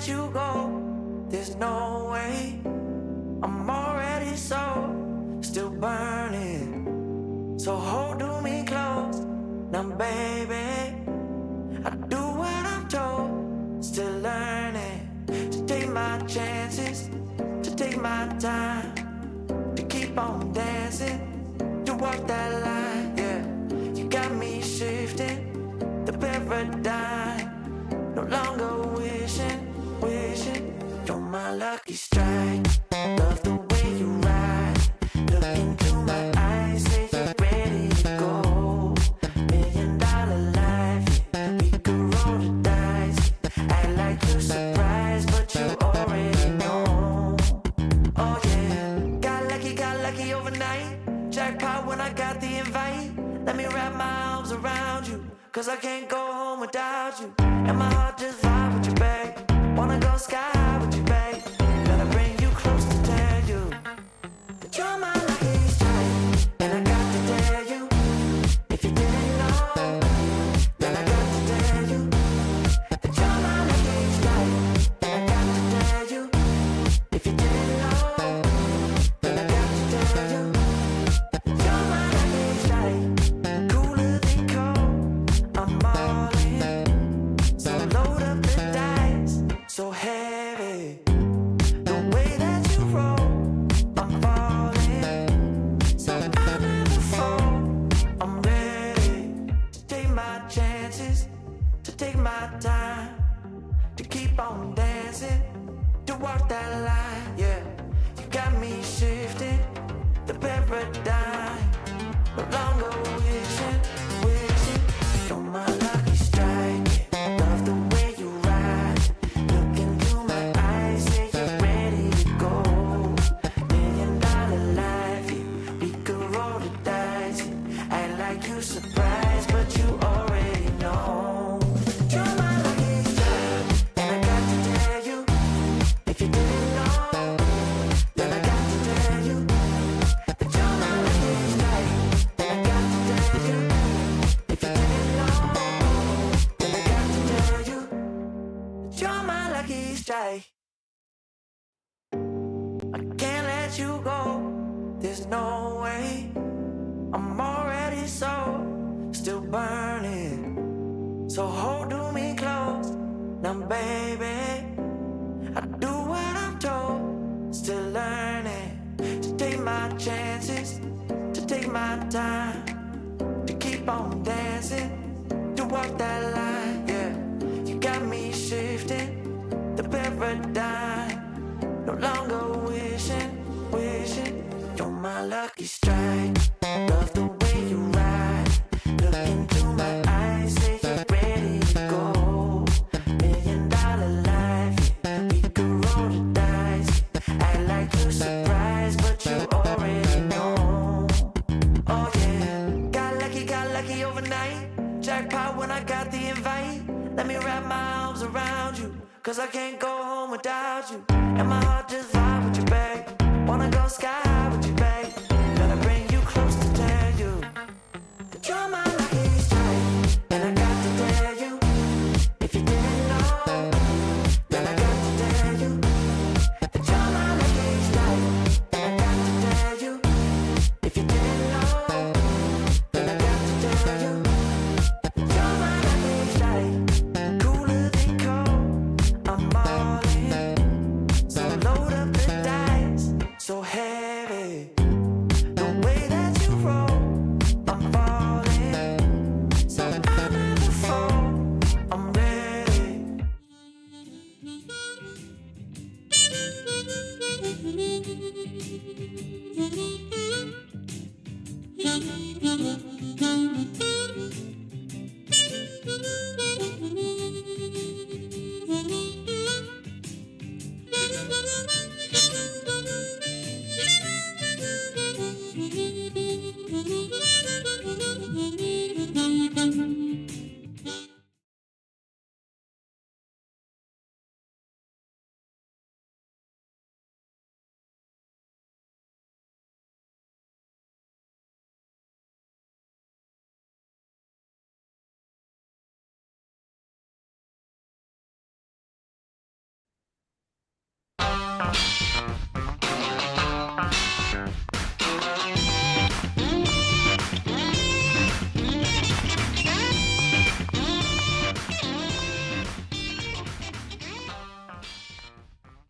let you go. There's no way. I'm already still burning. So hold to me close. Now baby, I do what I'm told. Still learning to take my chances, to take my time, to keep on dancing, to walk that line, yeah. You got me shifting the paradigm. No longer wishing, you're my lucky strike. Love the way you ride. Look into my eyes, say you're ready to go. $1,000,000 life, yeah. We could roll the dice. Act like you're surprised, but you already know. Oh yeah, got lucky overnight. Jackpot when I got the invite. Let me wrap my arms around you, 'cause I can't go home without you. And my heart just vibe with you, babe. Wanna go sky high with you, babe. Gotta bring you close to tell you that you're my lucky strike. And I got to tell you, if you didn't know, then I got to tell you that you're my lucky strike. And I got to tell you, if you didn't know, then I got to tell you that you're my lucky strike. Cooler than cold, I'm all in. So load up the dice, so heavy. The way that you roll, I'm falling. So I never fall. I'm ready to take my chances, to take my time, to keep on dancing, to walk that line, yeah. You got me shifting the paradigm. No longer wishing, you're my lucky strike. Love the way you ride. Look into my eyes, say you're ready to go. $1,000,000 life, yeah. We could roll the dice, yeah. Act like you surprised, but you already know. You're my lucky strike, and I got to tell you, if you didn't know, then I got to tell you that you're my lucky strike. And I got to tell you, if you didn't know, then I got to tell you that you're my lucky strike. I can't let you go. There's no way. I'm already still burning. So hold to me close. Now baby, I do what I'm told. Still learning to take my chances, to take my time, to keep on dancing, to walk that line, yeah. You got me shifting the paradigm. No longer wishing, you're my lucky strike. Love the way you ride. Look into my eyes, say you're ready to go. $1,000,000 life, yeah. We could roll the dice. Act like you're surprised, but you already know. Oh yeah, got lucky overnight. Jackpot when I got the invite. Let me wrap my arms around you, 'cause I can't go home without you. And my heart just vibe with you, babe. Wanna go sky high with you, babe. Gotta bring you close to tell you that you're my lucky strike. And I got to tell you, if you didn't know, then I got to tell you that you're my lucky strike. And I got to tell you, if you didn't know, then I got to tell you that you're my lucky strike. Cooler than cold, I'm all in. So load up the dice, so heavy. The way that you roll, I'm falling. So I never fall. I'm ready.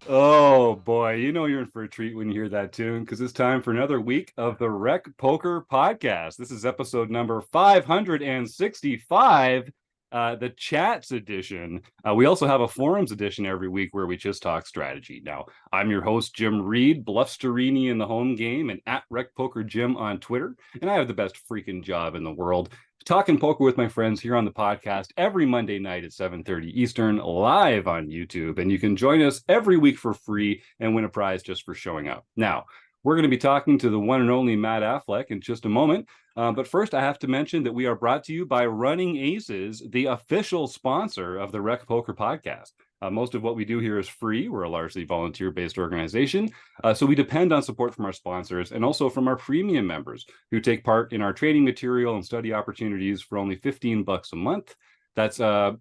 Oh boy, you know you're in for a treat when you hear that tune because it's time for another week of the Rec Poker Podcast. This is episode number 565, the chats edition. We also have a forums edition every week where we just talk strategy. Now, I'm your host, Jim Reed, Bluffsterini in the home game, and at Rec Poker Jim on Twitter. And I have the best freaking job in the world talking poker with my friends here on the podcast every Monday night at 7:30 Eastern, live on YouTube. And you can join us every week for free and win a prize just for showing up. Now, we're going to be talking to the one and only Matt Affleck in just a moment. But first, I have to mention that we are brought to you by Running Aces, the official sponsor of the Rec Poker Podcast. Most of what we do here is free. We're a largely volunteer-based organization. So we depend on support from our sponsors and also from our premium members who take part in our training material and study opportunities for only $15 a month. That's a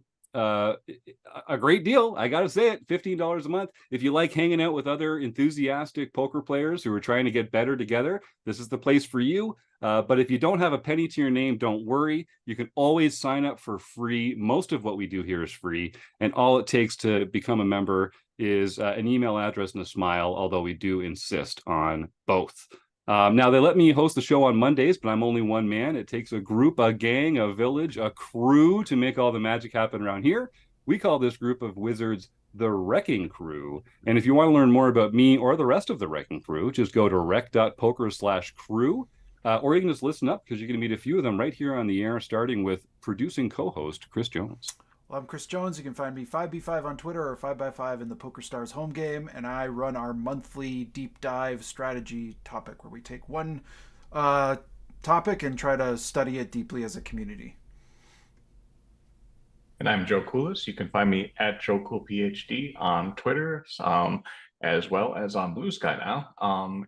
great deal. I got to say it, $15 a month. If you like hanging out with other enthusiastic poker players who are trying to get better together, this is the place for you. But if you don't have a penny to your name, don't worry. You can always sign up for free. Most of what we do here is free. And all it takes to become a member is an email address and a smile, although we do insist on both. Now, they let me host the show on Mondays, but I'm only one man. It takes a group, a gang, a village, a crew to make all the magic happen around here. We call this group of wizards the Wrecking Crew. And if you want to learn more about me or the rest of the Wrecking Crew, just go to rec.poker/crew. Or you can just listen up because you're going to meet a few of them right here on the air, starting with producing co-host Chris Jones. Well, I'm Chris Jones. You can find me 5B5 on Twitter or 5x5 in the PokerStars home game, and I run our monthly deep dive strategy topic where we take one topic and try to study it deeply as a community. And I'm Joe Coolis. You can find me at JoeCoolPhD on Twitter, as well as on Blue Sky now.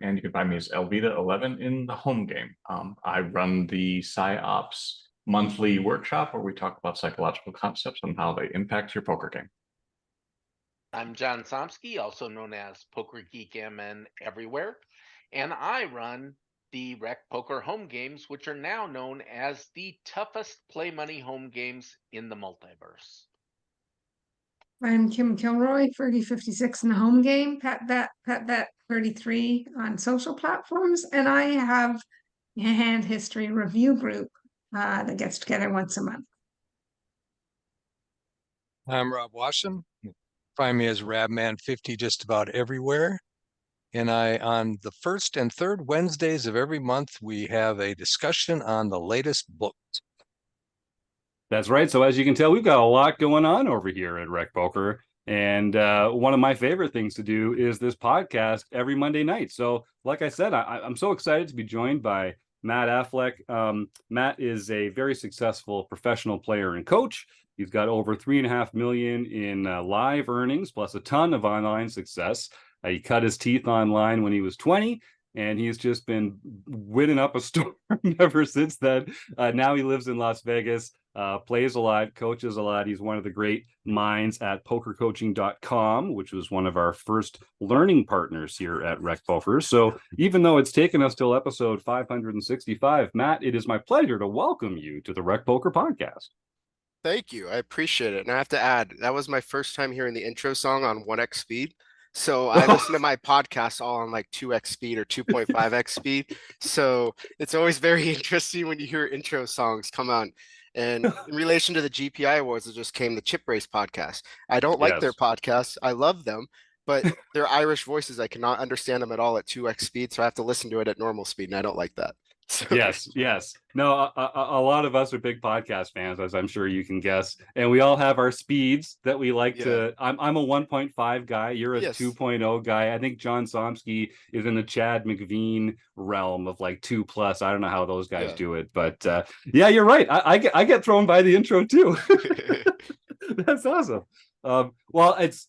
And you can find me as Elvita11 in the home game. I run the PsyOps monthly workshop where we talk about psychological concepts and how they impact your poker game. I'm John Somsky, also known as Poker Geek MN everywhere, and I run the Rec Poker home games, which are now known as the toughest play money home games in the multiverse. I'm Kim Kilroy, 3056 in the home game, Pat Bet 33 on social platforms, and I have a hand history review group that gets together once a month. I'm Rob Washam. Find me as Rabman50 just about everywhere. And on the first and third Wednesdays of every month, we have a discussion on the latest books. That's right. So as you can tell, we've got a lot going on over here at Rec Poker. And one of my favorite things to do is this podcast every Monday night. So like I said, I'm so excited to be joined by Matt Affleck. Matt is a very successful professional player and coach. He's got over 3.5 million in live earnings, plus a ton of online success. He cut his teeth online when he was 20, and he's just been winning up a storm ever since then. Now he lives in Las Vegas, plays a lot, coaches a lot. He's one of the great minds at pokercoaching.com, which was one of our first learning partners here at Rec Poker. So even though it's taken us till episode 565, Matt, it is my pleasure to welcome you to the Rec Poker podcast. Thank you. I appreciate it. And I have to add, that was my first time hearing the intro song on 1x speed. So I listen to my podcasts all on like 2x speed or 2.5x speed. So it's always very interesting when you hear intro songs come on. And in relation to the GPI Awards that just came, the Chip Race podcast. I don't like their podcasts. I love them, but they're Irish voices. I cannot understand them at all at 2x speed. So I have to listen to it at normal speed. And I don't like that. So. Yes. No, a lot of us are big podcast fans, as I'm sure you can guess, and we all have our speeds that we like to. I'm a 1.5 guy. You're a 2.0 guy. I think John Somsky is in the Chad McVean realm of like 2+. I don't know how those guys do it, but yeah, you're right. I get thrown by the intro too. That's awesome. Well, it's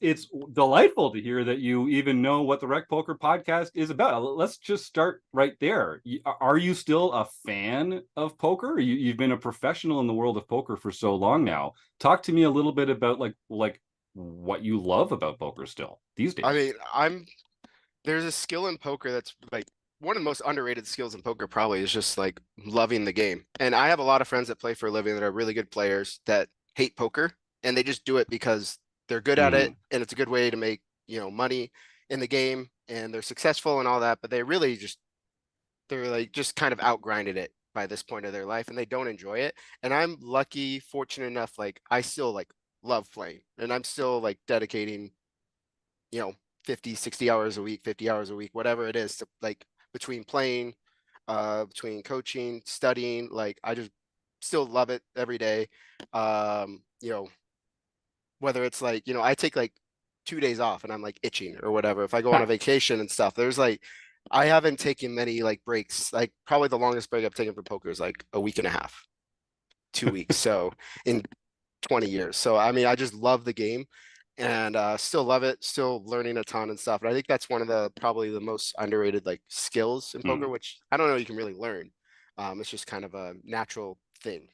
delightful to hear that you even know what the Rec Poker podcast is about. Let's just start right there. Are you still a fan of poker? You've been a professional in the world of poker for so long now. Talk to me a little bit about like what you love about poker still these days. I mean, there's a skill in poker that's like one of the most underrated skills in poker probably is just like loving the game. And I have a lot of friends that play for a living that are really good players that hate poker. And they just do it because they're good at it, and it's a good way to make money in the game and they're successful and all that, but they're like just kind of outgrinded it by this point of their life and they don't enjoy it. And I'm lucky, fortunate enough, like I still like love playing and I'm still like dedicating, you know, 50, 60 hours a week, 50 hours a week, whatever it is to like between playing, between coaching, studying, like I just still love it every day. You know, whether it's like, I take like 2 days off and I'm like itching or whatever. If I go on a vacation and stuff, there's like, I haven't taken many like breaks. Like probably the longest break I've taken from poker is like a week and a half, 2 weeks. So in 20 years. So I mean, I just love the game and still love it, still learning a ton and stuff. And I think that's one of the probably the most underrated like skills in poker, which I don't know you can really learn. It's just kind of a natural thing.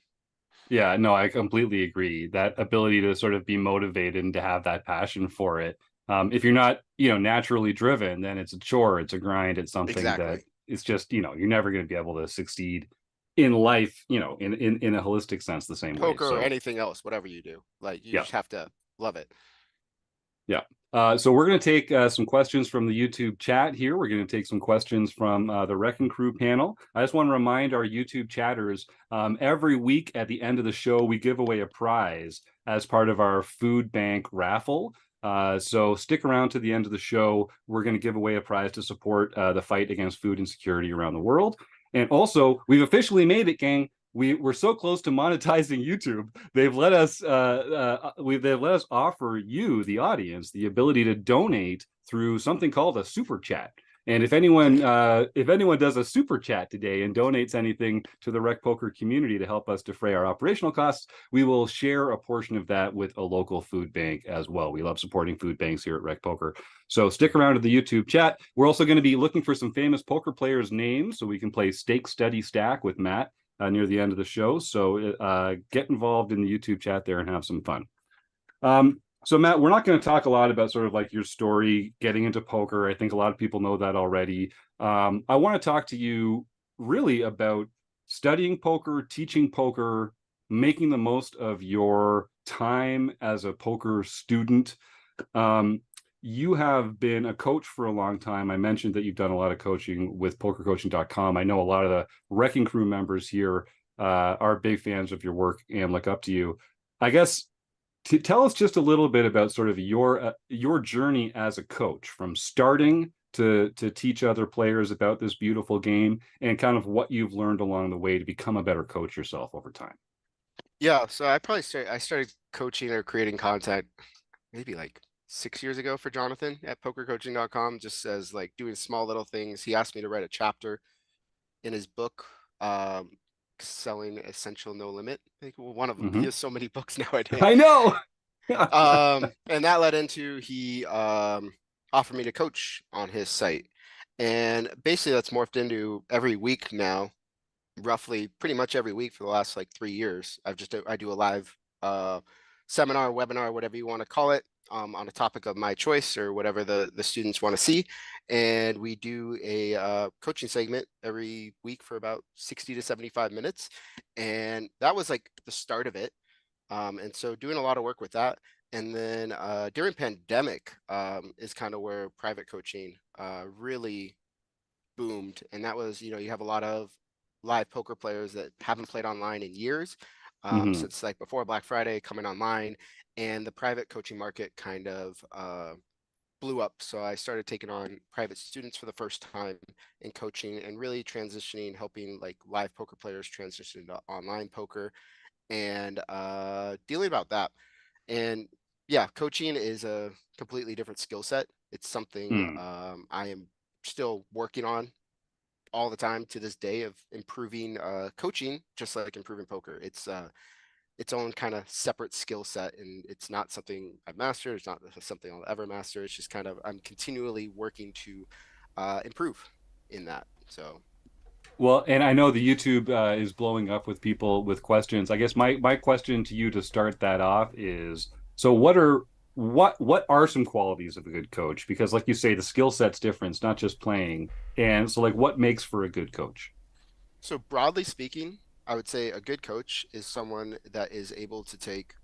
Yeah, no, I completely agree. That ability to sort of be motivated and to have that passion for it. If you're not, naturally driven, then it's a chore, it's a grind, it's something that Exactly. it's just, you're never going to be able to succeed in life, in a holistic sense the same way. Poker or So, anything else, whatever you do, like you yeah. just have to love it. Yeah. So we're going to take some questions from the YouTube chat here. We're going to take some questions from the Wrecking Crew panel. I just want to remind our YouTube chatters, every week at the end of the show, we give away a prize as part of our food bank raffle. So stick around to the end of the show. We're going to give away a prize to support the fight against food insecurity around the world. And also, we've officially made it, gang. We're so close to monetizing YouTube. They've let us offer you, the audience, the ability to donate through something called a super chat. And if anyone does a super chat today and donates anything to the Rec Poker community to help us defray our operational costs, we will share a portion of that with a local food bank as well. We love supporting food banks here at Rec Poker. So stick around to the YouTube chat. We're also going to be looking for some famous poker players' names so we can play Stake Study Stack with Matt near the end of the show. So get involved in the YouTube chat there and have some fun. So Matt, we're not going to talk a lot about sort of like your story getting into poker. I think a lot of people know that already. I want to talk to you really about studying poker, teaching poker, making the most of your time as a poker student. You have been a coach for a long time. I mentioned that you've done a lot of coaching with pokercoaching.com. I know a lot of the Wrecking Crew members here are big fans of your work and look up to you. I guess tell us just a little bit about sort of your journey as a coach from starting to teach other players about this beautiful game and kind of what you've learned along the way to become a better coach yourself over time. Yeah, so I started coaching or creating content maybe like 6 years ago for Jonathan at pokercoaching.com, just as like doing small little things. He asked me to write a chapter in his book, selling Essential No Limit. I think one of them. He has so many books nowadays. I know. And that led into he offered me to coach on his site. And basically that's morphed into every week now, roughly pretty much every week for the last like 3 years. I do a live seminar, webinar, whatever you want to call it, on a topic of my choice or whatever the students want to see. And we do a coaching segment every week for about 60 to 75 minutes. And that was like the start of it. And so doing a lot of work with that. And then during pandemic is kind of where private coaching really boomed. And that was, you have a lot of live poker players that haven't played online in years, since like before Black Friday coming online, and the private coaching market kind of blew up. So I started taking on private students for the first time in coaching and really transitioning, helping like live poker players transition to online poker and dealing about that. And yeah, coaching is a completely different skill set. It's something I am still working on all the time to this day of improving coaching, just like improving poker. It's its own kind of separate skill set, and it's not something I've mastered. It's not something I'll ever master. It's just kind of I'm continually working to improve in that. So Well, and I know the YouTube is blowing up with people with questions. I guess my question to you to start that off is, so what are some qualities of a good coach? Because like you say, the skill set's different. It's not just playing. And so like what makes for a good coach? so broadly speaking, I would say a good coach is someone that is able to take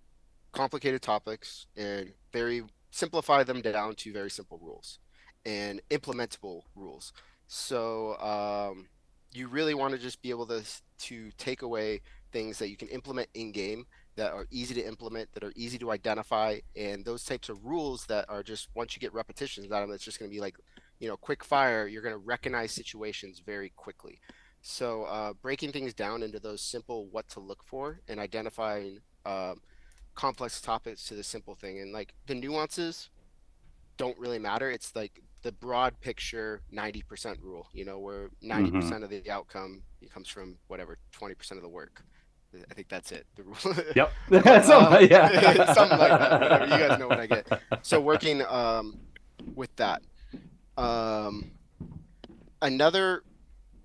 complicated topics and very simplify them down to very simple rules and implementable rules. So you really want to just be able to take away things that you can implement in game that are easy to implement, that are easy to identify, and those types of rules that are just once you get repetitions out of them, it's just going to be like, quick fire. You're going to recognize situations very quickly. So breaking things down into those simple what to look for and identifying complex topics to the simple thing, and like the nuances don't really matter. It's like the broad picture 90% rule, where 90% of the outcome comes from whatever 20% of the work. I think that's it. The rule. Yep. But, Yeah. something like that. Whatever. You guys know what I get. So working with that. Another,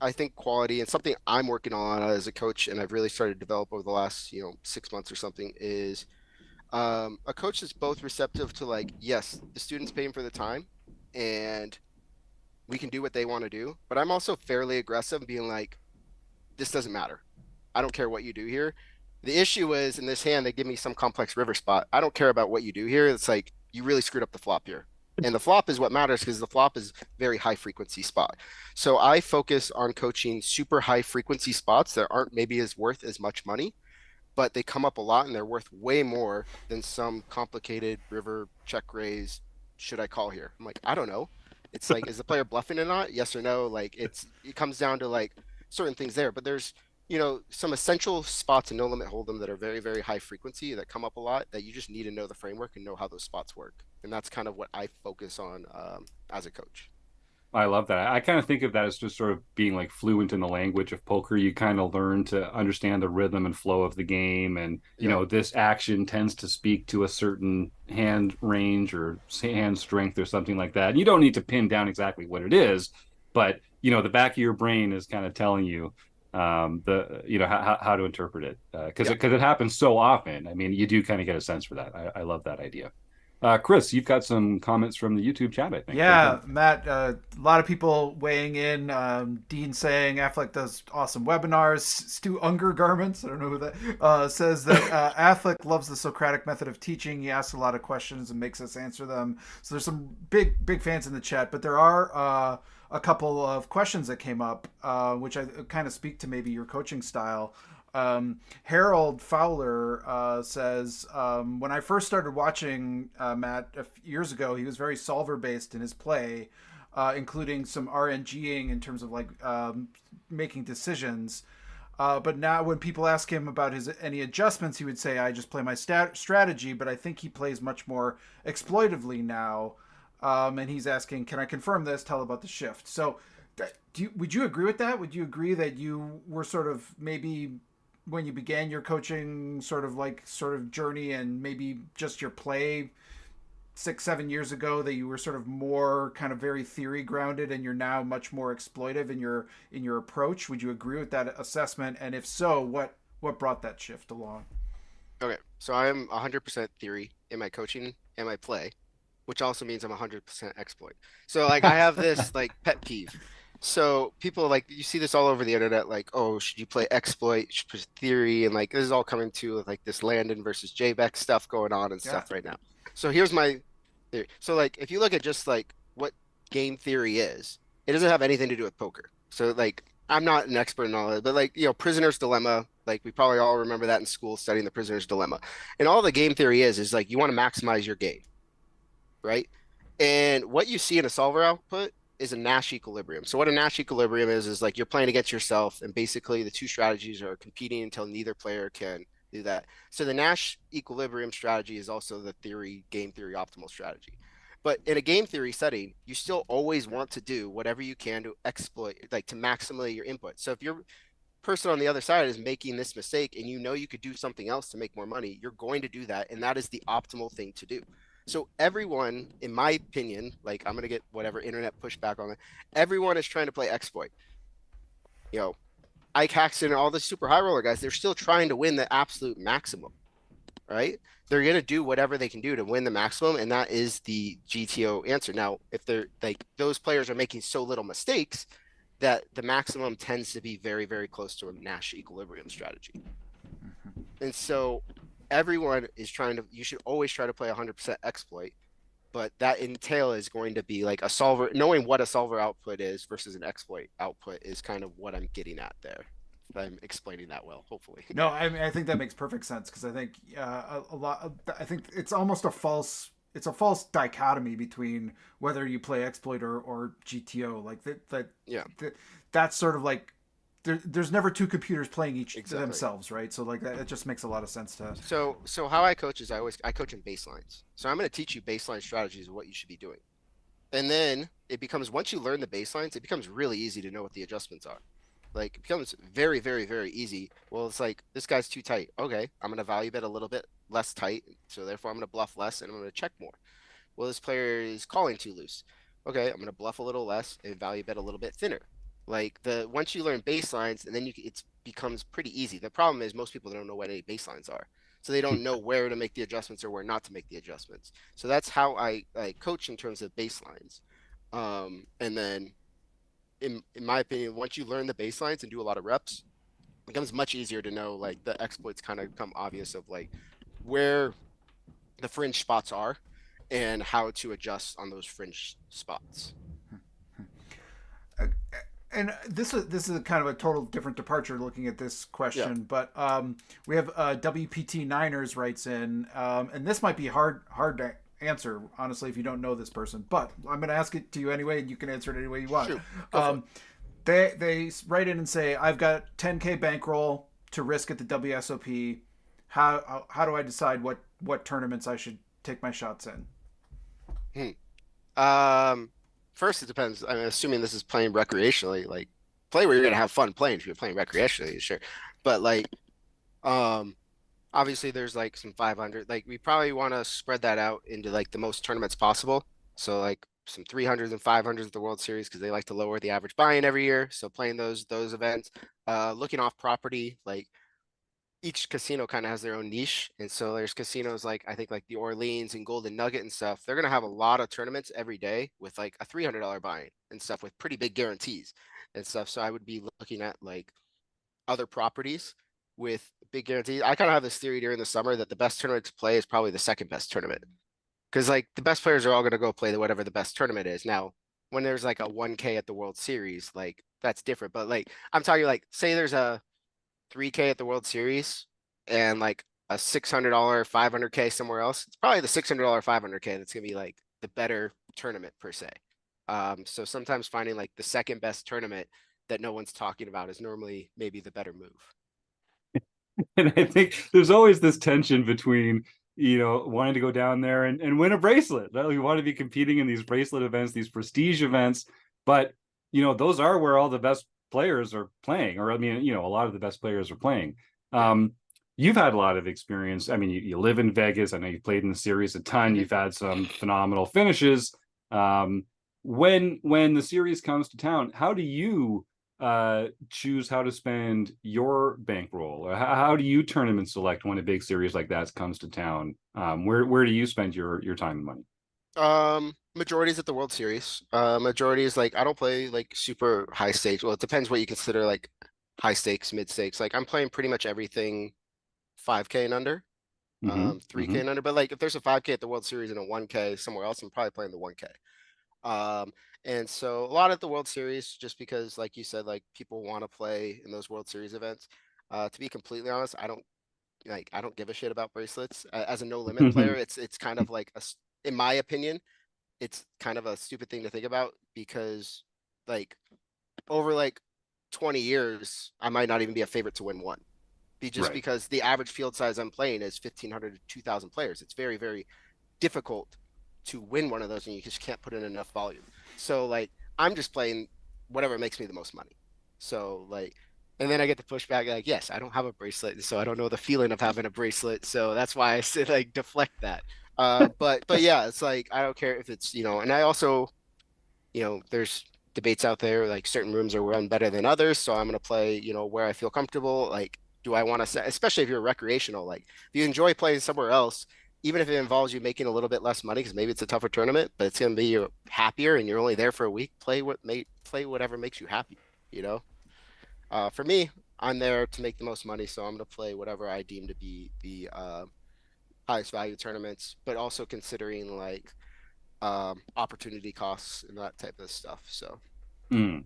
I think, quality and something I'm working on as a coach, and I've really started to develop over the last 6 months or something, is a coach that's both receptive to like, yes, the student's paying for the time and we can do what they want to do, but I'm also fairly aggressive being like, this doesn't matter. I don't care what you do here. The issue is in this hand, they give me some complex river spot. I don't care about what you do here. It's like, you really screwed up the flop here. And the flop is what matters because the flop is very high frequency spot. So I focus on coaching super high frequency spots that aren't maybe as worth as much money, but they come up a lot and they're worth way more than some complicated river check raise. Should I call here? I'm like, I don't know. It's like, is the player bluffing or not? Yes or no? Like it comes down to like certain things there, but there's, some essential spots in no limit hold'em that are very, very high frequency that come up a lot that you just need to know the framework and know how those spots work. And that's kind of what I focus on as a coach. I love that. I kind of think of that as just sort of being like fluent in the language of poker. You kind of learn to understand the rhythm and flow of the game. And, this action tends to speak to a certain hand range or hand strength or something like that. And you don't need to pin down exactly what it is, but, the back of your brain is kind of telling you how to interpret it. Because it happens so often. I mean, you do kind of get a sense for that. I love that idea. Chris, you've got some comments from the YouTube chat, I think. Yeah, Matt, a lot of people weighing in. Dean saying Affleck does awesome webinars. Stu Unger Garments, I don't know who that says that Affleck loves the Socratic method of teaching. He asks a lot of questions and makes us answer them. So there's some big fans in the chat, but there are a couple of questions that came up, which I kind of speak to maybe your coaching style. Harold Fowler says, when I first started watching Matt a few years ago, he was very solver based in his play, including some RNGing in terms of like making decisions. But now when people ask him about any adjustments, he would say, I just play my strategy, but I think he plays much more exploitively now. And he's asking, can I confirm this? Tell about the shift. So would you agree with that? Would you agree that you were sort of maybe when you began your coaching sort of journey and maybe just your play 6-7 years ago that you were sort of more kind of very theory grounded and you're now much more exploitive in your approach? Would you agree with that assessment? And if so, what brought that shift along? Okay, so I'm 100% theory in my coaching and my play, which also means I'm 100% exploit. So like I have this like pet peeve. So people like, you see this all over the internet, like, oh, should you play exploit, should play theory, and like this is all coming to like this Landon versus JBEC stuff going on and stuff right now. So here's my theory. So like if you look at just like what game theory is, it doesn't have anything to do with poker. So like I'm not an expert in all of it, but like prisoner's dilemma, like we probably all remember that in school studying the prisoner's dilemma. And all the game theory is like you want to maximize your game, right? And what you see in a solver output is a Nash equilibrium. So what a Nash equilibrium is like you're playing against yourself, and basically the two strategies are competing until neither player can do that. So the Nash equilibrium strategy is also the game theory optimal strategy. But in a game theory setting, you still always want to do whatever you can to exploit, like to maximize your input. So if your person on the other side is making this mistake and you could do something else to make more money, you're going to do that. And that is the optimal thing to do. So everyone, in my opinion, like I'm going to get whatever internet pushback on it, everyone is trying to play exploit. Ike Haxton and all the super high roller guys, they're still trying to win the absolute maximum, right? They're going to do whatever they can do to win the maximum, and that is the GTO answer. Now, if they're like those players are making so little mistakes that the maximum tends to be very, very close to a Nash equilibrium strategy. And so everyone is you should always try to play 100% exploit. but that entail is going to be like a solver. Knowing what a solver output is versus an exploit output is kind of what I'm getting at there. If I'm explaining that well, hopefully. No, I mean I think that makes perfect sense because I think a lot. I think it's almost a false. It's a false dichotomy between whether you play exploit or GTO. Like Yeah, that's sort of like there's never two computers playing each exactly. themselves, right? So like that, it just makes a lot of sense to. So how I coach is I coach in baselines. So I'm going to teach you baseline strategies of what you should be doing, and then it becomes once you learn the baselines, it becomes really easy to know what the adjustments are. Like it becomes very, very, very easy. Well, it's like this guy's too tight. Okay, I'm gonna value bet a little bit less tight, so therefore I'm gonna bluff less and I'm gonna check more. Well, this player is calling too loose. Okay, I'm gonna bluff a little less and value bet a little bit thinner. Like the once you learn baselines, and then it becomes pretty easy. The problem is most people don't know what any baselines are, so they don't know where to make the adjustments or where not to make the adjustments. So that's how I coach in terms of baselines. And then in my opinion, once you learn the baselines and do a lot of reps, it becomes much easier to know like the exploits kind of become obvious of like where the fringe spots are and how to adjust on those fringe spots. And this is a kind of a total different departure looking at this question, but we have WPT Niners writes in, and this might be hard to answer honestly if you don't know this person, but I'm going to ask it to you anyway, and you can answer it any way you want. Sure. They write in and say, I've got 10K bankroll to risk at the WSOP. How do I decide what tournaments I should take my shots in? First, it depends. I'm assuming this is playing recreationally. Like, play where you're gonna have fun playing. If you're playing recreationally, sure. But like, obviously there's like some 500. Like, we probably want to spread that out into like the most tournaments possible. So like some 300s and 500s of the World Series because they like to lower the average buy-in every year. So playing those events, looking off property, like each casino kind of has their own niche. And so there's casinos like I think like the Orleans and Golden Nugget and stuff. They're gonna have a lot of tournaments every day with like a $300 buy-in and stuff with pretty big guarantees and stuff. So I would be looking at like other properties with big guarantees. I kind of have this theory during the summer that the best tournament to play is probably the second best tournament. Because like the best players are all gonna go play whatever the best tournament is. Now, when there's like a 1K at the World Series, like that's different. But like I'm talking like say there's a 3K at the World Series and like a $600, 500K somewhere else, it's probably the $600, 500K that's gonna be like the better tournament per se. So sometimes finding like the second best tournament that no one's talking about is normally maybe the better move. And I think there's always this tension between, wanting to go down there and win a bracelet. We want to be competing in these bracelet events, these prestige events, but those are where all the best players are playing, or I mean, a lot of the best players are playing. You've had a lot of experience. I mean, you live in Vegas. I know you've played in the series a ton. You've had some phenomenal finishes. When the series comes to town, how do you choose how to spend your bankroll? How do you tournament select when a big series like that comes to town? Where do you spend your time and money? Majority is at the World Series. Majority is like I don't play like super high stakes. Well, it depends what you consider like high stakes, mid stakes. Like I'm playing pretty much everything 5K and under, 3K and under. But like if there's a 5K at the World Series and a 1K somewhere else, I'm probably playing the 1K. And so a lot at the World Series, just because, like you said, like people want to play in those World Series events. To be completely honest, I don't give a shit about bracelets. As a no limit player, it's kind of like in my opinion, it's kind of a stupid thing to think about because like over like 20 years, I might not even be a favorite to win one. Because the average field size I'm playing is 1,500 to 2,000 players. It's very, very difficult to win one of those and you just can't put in enough volume. So like I'm just playing whatever makes me the most money. So like and then I get the pushback like, yes, I don't have a bracelet, so I don't know the feeling of having a bracelet. So that's why I say like deflect that. But yeah, it's like I don't care if it's and I also there's debates out there like certain rooms are run better than others. So I'm gonna play where I feel comfortable. Like do I want to set, especially if you're recreational, like if you enjoy playing somewhere else, even if it involves you making a little bit less money because maybe it's a tougher tournament, but it's going to be you happier and you're only there for a week. Play whatever makes you happy. For me, I'm there to make the most money, so I'm going to play whatever I deem to be the highest value tournaments. But also considering like opportunity costs and that type of stuff. So Mm.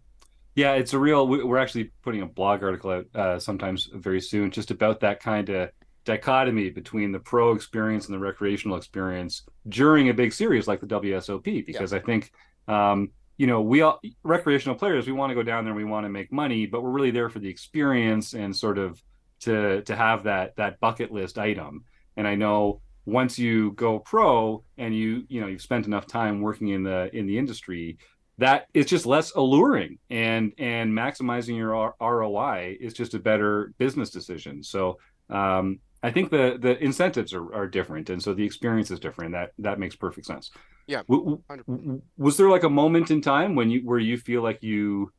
Yeah, it's a real. We're actually putting a blog article out sometimes very soon, just about that kind of dichotomy between the pro experience and the recreational experience during a big series like the WSOP. Because I think, we all recreational players, we want to go down there, and we want to make money, but we're really there for the experience and sort of to have that bucket list item. And I know once you go pro and you've spent enough time working in the industry, that it's just less alluring, and maximizing your ROI is just a better business decision. So I think the incentives are different, and so the experience is different. That makes perfect sense. yeah, 100%. Was there like a moment in time where you feel like you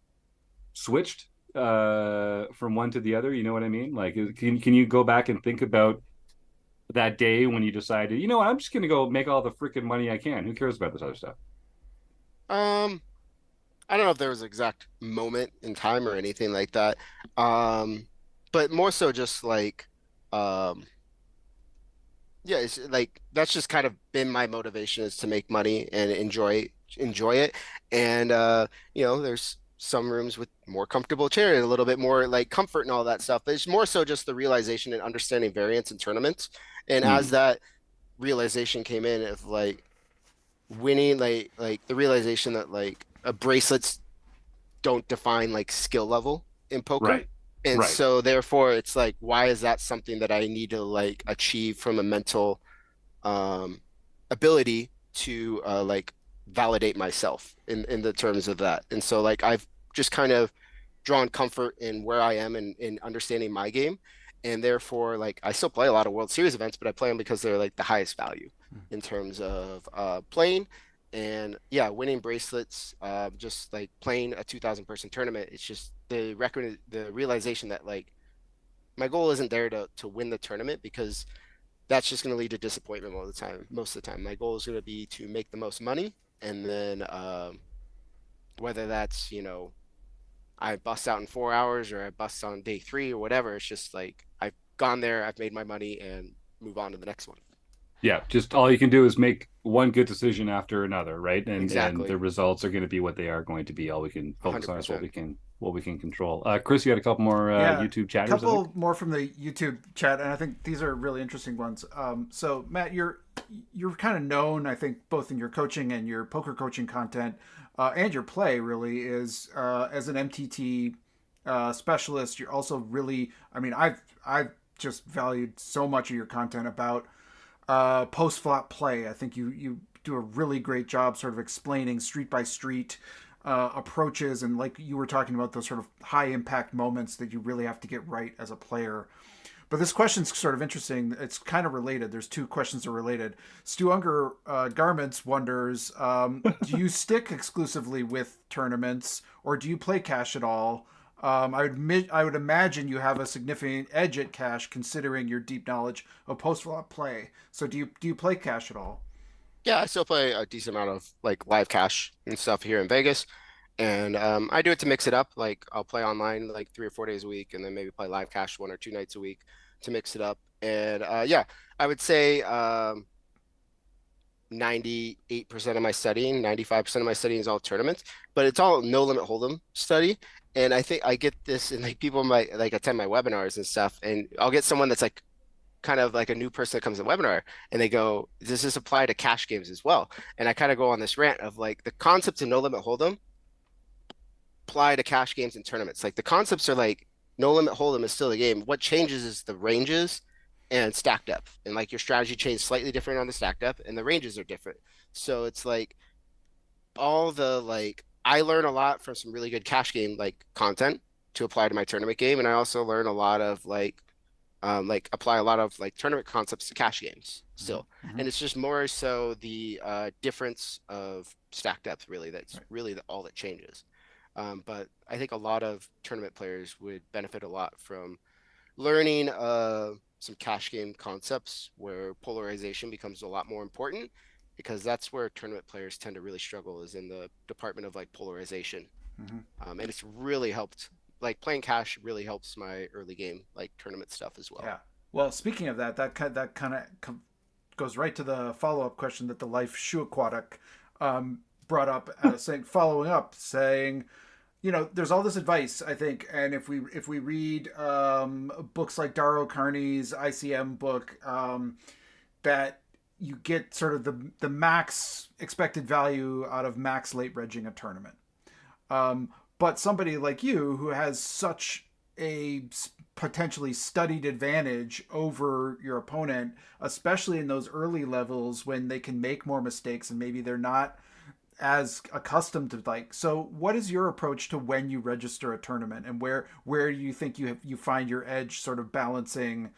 switched from one to the other? You know what I mean? Like, can you go back and think about that day when you decided, I'm just going to go make all the freaking money I can. Who cares about this other stuff? Um, I don't know if there was an exact moment in time or anything like that. But more so just like, um, yeah, it's like that's just kind of been my motivation, is to make money and enjoy it. And there's some rooms with more comfortable chair and a little bit more like comfort and all that stuff. But it's more so just the realization and understanding variance in tournaments. And as Mm, that realization came in of like winning, like the realization that like bracelets don't define like skill level in poker. right, And right. so therefore it's like, why is that something that I need to like achieve from a mental um ability to like validate myself in the terms of that. And so like I've just kind of drawn comfort in where I am in understanding my game. And therefore, like I still play a lot of World Series events, but I play them because they're like the highest value in terms of playing. And yeah, winning bracelets, just like playing a 2,000 person tournament. It's just the record, the realization that like my goal isn't there to win the tournament, because that's just going to lead to disappointment all the time. Most of the time, my goal is going to be to make the most money, and then whether that's I bust out in 4 hours or I bust on day three or whatever. It's just like I've gone there, I've made my money, and move on to the next one. Yeah, just all you can do is make one good decision after another, right? And the Exactly. results are going to be what they are going to be. All we can focus on is 100%. what we can control. Chris, you had a couple more Yeah, YouTube a chatters, I think. couple more from the YouTube chat, and I think these are really interesting ones. So Matt, you're kind of known, I think, both in your coaching and your poker coaching content, and your play really is as an MTT specialist. You're also really, I mean, I've just valued so much of your content about post flop play. I think you do a really great job sort of explaining street by street approaches, and like you were talking about those sort of high impact moments that you really have to get right as a player. But this question's sort of interesting. It's kind of related. There's two questions that are related. Stu Unger Garments wonders, do you stick exclusively with tournaments, or do you play cash at all? I would imagine you have a significant edge at cash, considering your deep knowledge of post flop play. So do you play cash at all? Yeah, I still play a decent amount of like live cash and stuff here in Vegas. And I do it to mix it up. Like I'll play online like 3 or 4 days a week, and then maybe play live cash 1 or 2 nights a week to mix it up. And yeah, I would say 98% of my studying, 95% of my studying is all tournaments, but it's all no limit hold'em study. And I think I get this, and like people might like attend my webinars and stuff, and I'll get someone that's like kind of like a new person that comes to the webinar, and they go, does this apply to cash games as well? And I kind of go on this rant of like the concept of no limit hold'em apply to cash games and tournaments. Like the concepts are like no limit hold'em is still the game. What changes is the ranges and stack depth. And like your strategy changes slightly different on the stack depth, and the ranges are different. So it's like all the like I learn a lot from some really good cash game like content to apply to my tournament game. And I also learn a lot of like apply a lot of like tournament concepts to cash games still. Mm-hmm. And it's just more so the difference of stack depth really, that's Right. really all that changes. But I think a lot of tournament players would benefit a lot from learning some cash game concepts where polarization becomes a lot more important, because that's where tournament players tend to really struggle, is in the department of like polarization. Mm-hmm. And it's really helped, like playing cash really helps my early game like tournament stuff as well. Yeah. Well, speaking of that, that kind of goes right to the follow up question that the Life Shoe Aquatic brought up saying, following up, saying, there's all this advice, I think, and if we read books like Daro Carney's ICM book, that you get sort of the max expected value out of max late regging a tournament. But somebody like you who has such a potentially studied advantage over your opponent, especially in those early levels when they can make more mistakes and maybe they're not as accustomed to, like, so what is your approach to when you register a tournament, and where do you think you find your edge sort of balancing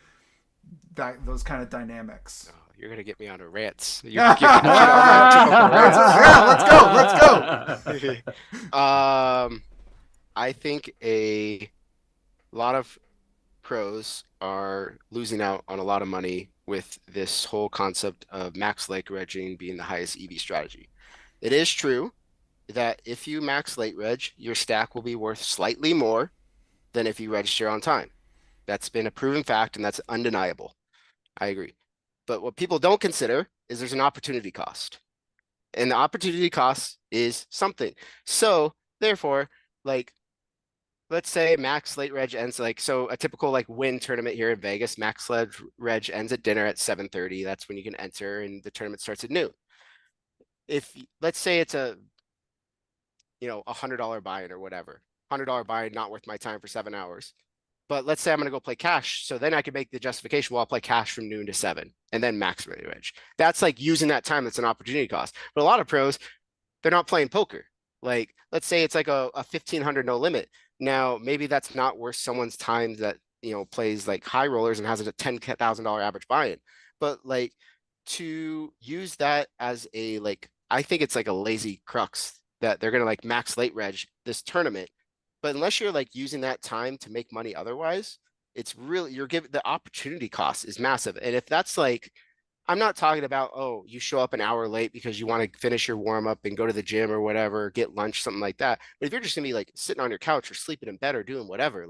those kind of dynamics? Oh, you're gonna get me on a rants. Yeah, let's go. I think a lot of pros are losing out on a lot of money with this whole concept of max late regging being the highest EV strategy. It is true that if you max late reg, your stack will be worth slightly more than if you register on time. That's been a proven fact, and that's undeniable. I agree. But what people don't consider is there's an opportunity cost. And the opportunity cost is something. So therefore, like, let's say max late reg ends so a typical win tournament here in Vegas, max late reg ends at dinner at 7:30. That's when you can enter, and the tournament starts at noon. If let's say it's a $100 buy-in or whatever, $100 buy-in, not worth my time for 7 hours. But let's say I'm going to go play cash. So then I can make the justification, well, I'll play cash from noon to 7 and then max late reg. That's like using that time. That's an opportunity cost. But a lot of pros, they're not playing poker. Like, let's say it's like a 1,500 no limit. Now, maybe that's not worth someone's time that, plays like high rollers and has a $10,000 average buy-in. But to use that as I think it's like a lazy crux that they're going to max late reg this tournament. But unless you're using that time to make money otherwise, it's really, the opportunity cost is massive. And if that's I'm not talking about, oh, you show up an hour late because you want to finish your warm up and go to the gym or whatever, get lunch, something like that. But if you're just gonna be sitting on your couch or sleeping in bed or doing whatever,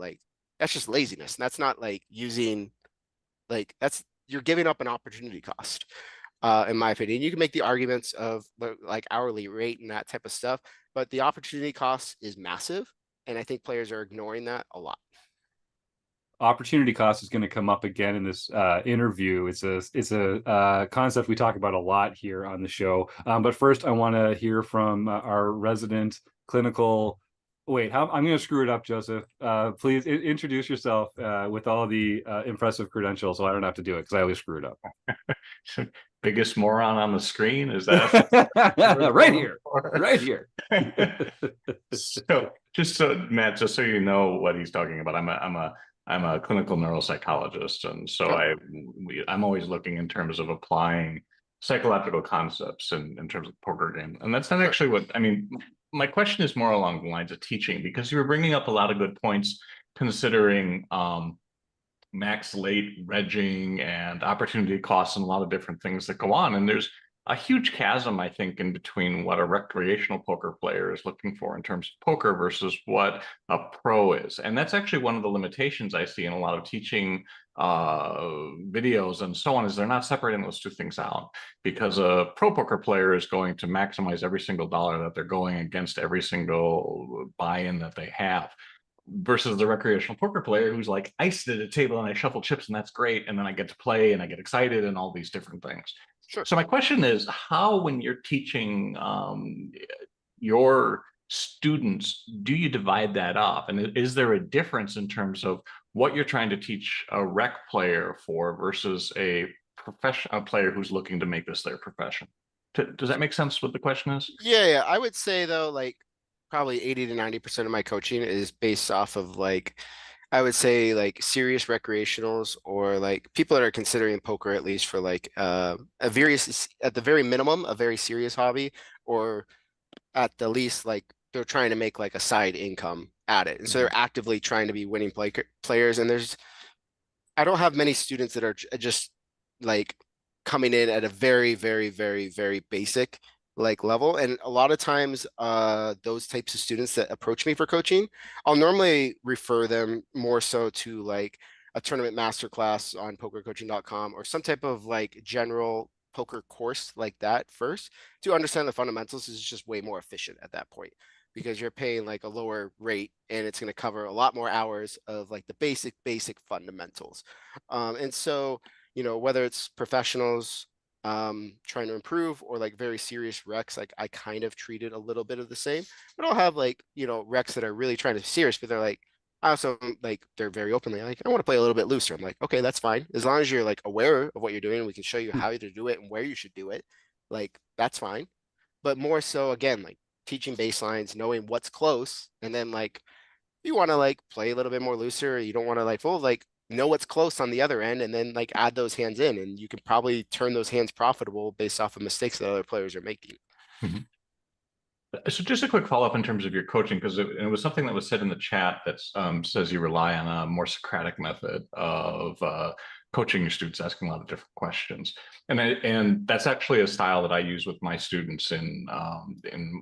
that's just laziness. And that's not using, you're giving up an opportunity cost. In my opinion, you can make the arguments of hourly rate and that type of stuff, but the opportunity cost is massive. And I think players are ignoring that a lot. Opportunity cost is going to come up again in this interview. It's a concept we talk about a lot here on the show. But first, I want to hear from our resident clinical. Wait, I'm going to screw it up, Joseph. Please introduce yourself with all the impressive credentials, so I don't have to do it because I always screw it up. Biggest moron on the screen, is that right here, right here. So Matt, just so you know what he's talking about, I'm a clinical neuropsychologist, and so I'm always looking in terms of applying psychological concepts in terms of poker game, and that's not actually what I mean. My question is more along the lines of teaching, because you were bringing up a lot of good points considering max late regging and opportunity costs and a lot of different things that go on. And there's a huge chasm, I think, in between what a recreational poker player is looking for in terms of poker versus what a pro is. And that's actually one of the limitations I see in a lot of teaching videos and so on, is they're not separating those two things out, because a pro poker player is going to maximize every single dollar that they're going against every single buy-in that they have, versus the recreational poker player who's I sit at a table and I shuffle chips and that's great, and then I get to play and I get excited and all these different things. Sure. So my question is, how, when you're teaching your students, do you divide that up? And is there a difference in terms of what you're trying to teach a rec player for versus a professional player who's looking to make this their profession? Does that make sense what the question is? Yeah. I would say though, probably 80 to 90% of my coaching is based off of I would say serious recreationals, or people that are considering poker at least for at the very minimum, a very serious hobby, or at the least they're trying to make a side income at it. And so they're actively trying to be winning players. And I don't have many students that are just coming in at a very, very, very, very basic level. And a lot of times those types of students that approach me for coaching, I'll normally refer them more so to a tournament masterclass on pokercoaching.com, or some type of general poker course like that first to understand the fundamentals is just way more efficient at that point, because you're paying like a lower rate and it's going to cover a lot more hours of like the basic fundamentals. And so, you know, whether it's professionals trying to improve or like very serious recs, like I kind of treat it a little bit of the same. But I'll have like, you know, recs that are really trying to be serious, but they're like, I also like, they're very openly like, I want to play a little bit looser. I'm like, okay, that's fine. As long as you're like aware of what you're doing, we can show you how to do it and where you should do it. Like, that's fine. But more so, again, like teaching baselines, knowing what's close, and then like you want to like play a little bit more looser. You don't want to like, well, like know what's close on the other end and then like add those hands in, and you can probably turn those hands profitable based off of mistakes that other players are making. Mhm. So just a quick follow-up in terms of your coaching, because it was something that was said in the chat that says you rely on a more Socratic method of coaching your students, asking a lot of different questions, and that's actually a style that I use with my students in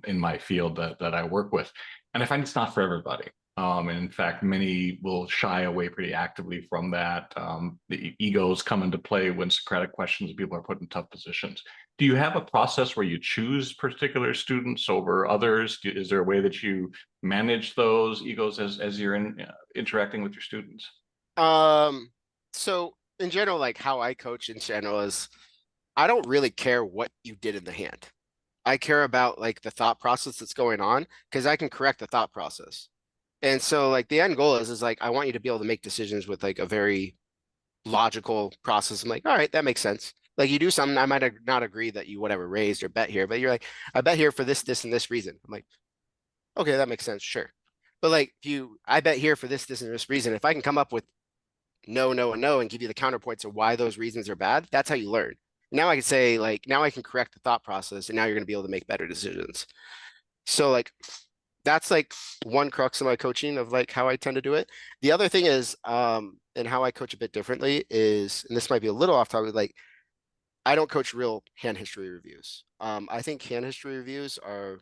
my field that I work with, and I find it's not for everybody. And in fact, many will shy away pretty actively from that. The egos come into play when Socratic questions, people are put in tough positions. Do you have a process where you choose particular students over others? Is there a way that you manage those egos as you're interacting with your students? So in general, like how I coach in general is I don't really care what you did in the hand. I care about like the thought process that's going on, because I can correct the thought process. And so like the end goal is like I want you to be able to make decisions with like a very logical process. I'm like, all right, that makes sense. Like you do something, I might not agree that you whatever raised or bet here, but you're like, I bet here for this, and this reason. I'm like, okay, that makes sense, sure. But like I bet here for this, and this reason. If I can come up with no, no, and no, and give you the counterpoints of why those reasons are bad, that's how you learn. Now I can say like, now I can correct the thought process, and now you're going to be able to make better decisions. So like, that's like one crux of my coaching of like how I tend to do it. The other thing is, and how I coach a bit differently is, and this might be a little off topic, like I don't coach real hand history reviews. I think hand history reviews are,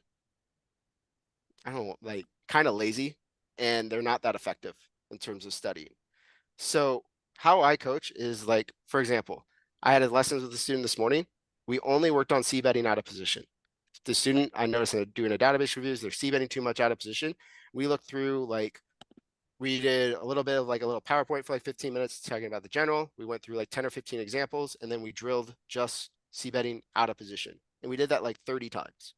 I don't know, like kind of lazy, and they're not that effective in terms of studying. So how I coach is like, for example, I had lessons with a student this morning. We only worked on c-betting out of position. The student, I noticed doing a database reviews, they're c-betting too much out of position. We looked through like, we did a little bit of like a little PowerPoint for like 15 minutes talking about the general. We went through like 10 or 15 examples, and then we drilled just c-betting out of position. And we did that like 30 times.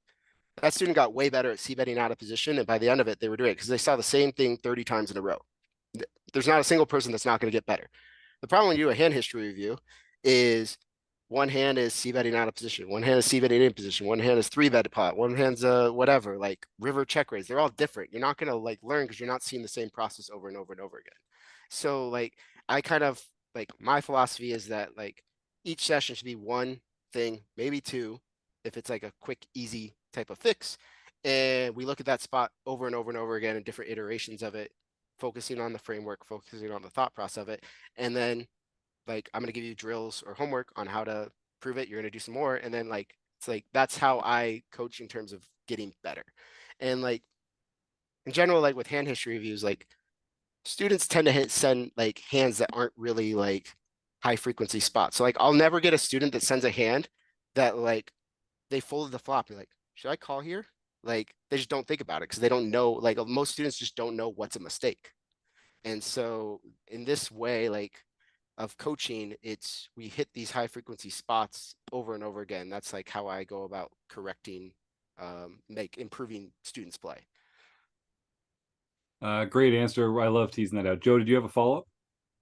That student got way better at c-betting out of position. And by the end of it, they were doing it because they saw the same thing 30 times in a row. There's not a single person that's not going to get better. The problem when you do a hand history review is one hand is c-betting out of position, one hand is c-betting in position, one hand is 3-bet pot, one hand's whatever, like river check raise. They're all different. You're not going to like learn because you're not seeing the same process over and over and over again. So like I kind of like, my philosophy is that like each session should be one thing, maybe two, if it's like a quick, easy type of fix. And we look at that spot over and over and over again in different iterations of it, focusing on the framework, focusing on the thought process of it. And then like, I'm going to give you drills or homework on how to prove it. You're going to do some more. And then like, it's like, that's how I coach in terms of getting better. And like, in general, like with hand history reviews, like students tend to send like hands that aren't really like high frequency spots. So like, I'll never get a student that sends a hand that like they folded the flop. You're like, should I call here? Like, they just don't think about it because they don't know, like most students just don't know what's a mistake. And so in this way, like of coaching, it's we hit these high frequency spots over and over again. That's like how I go about correcting, improving students' play. Great answer. I love teasing that out. Joe, did you have a follow-up?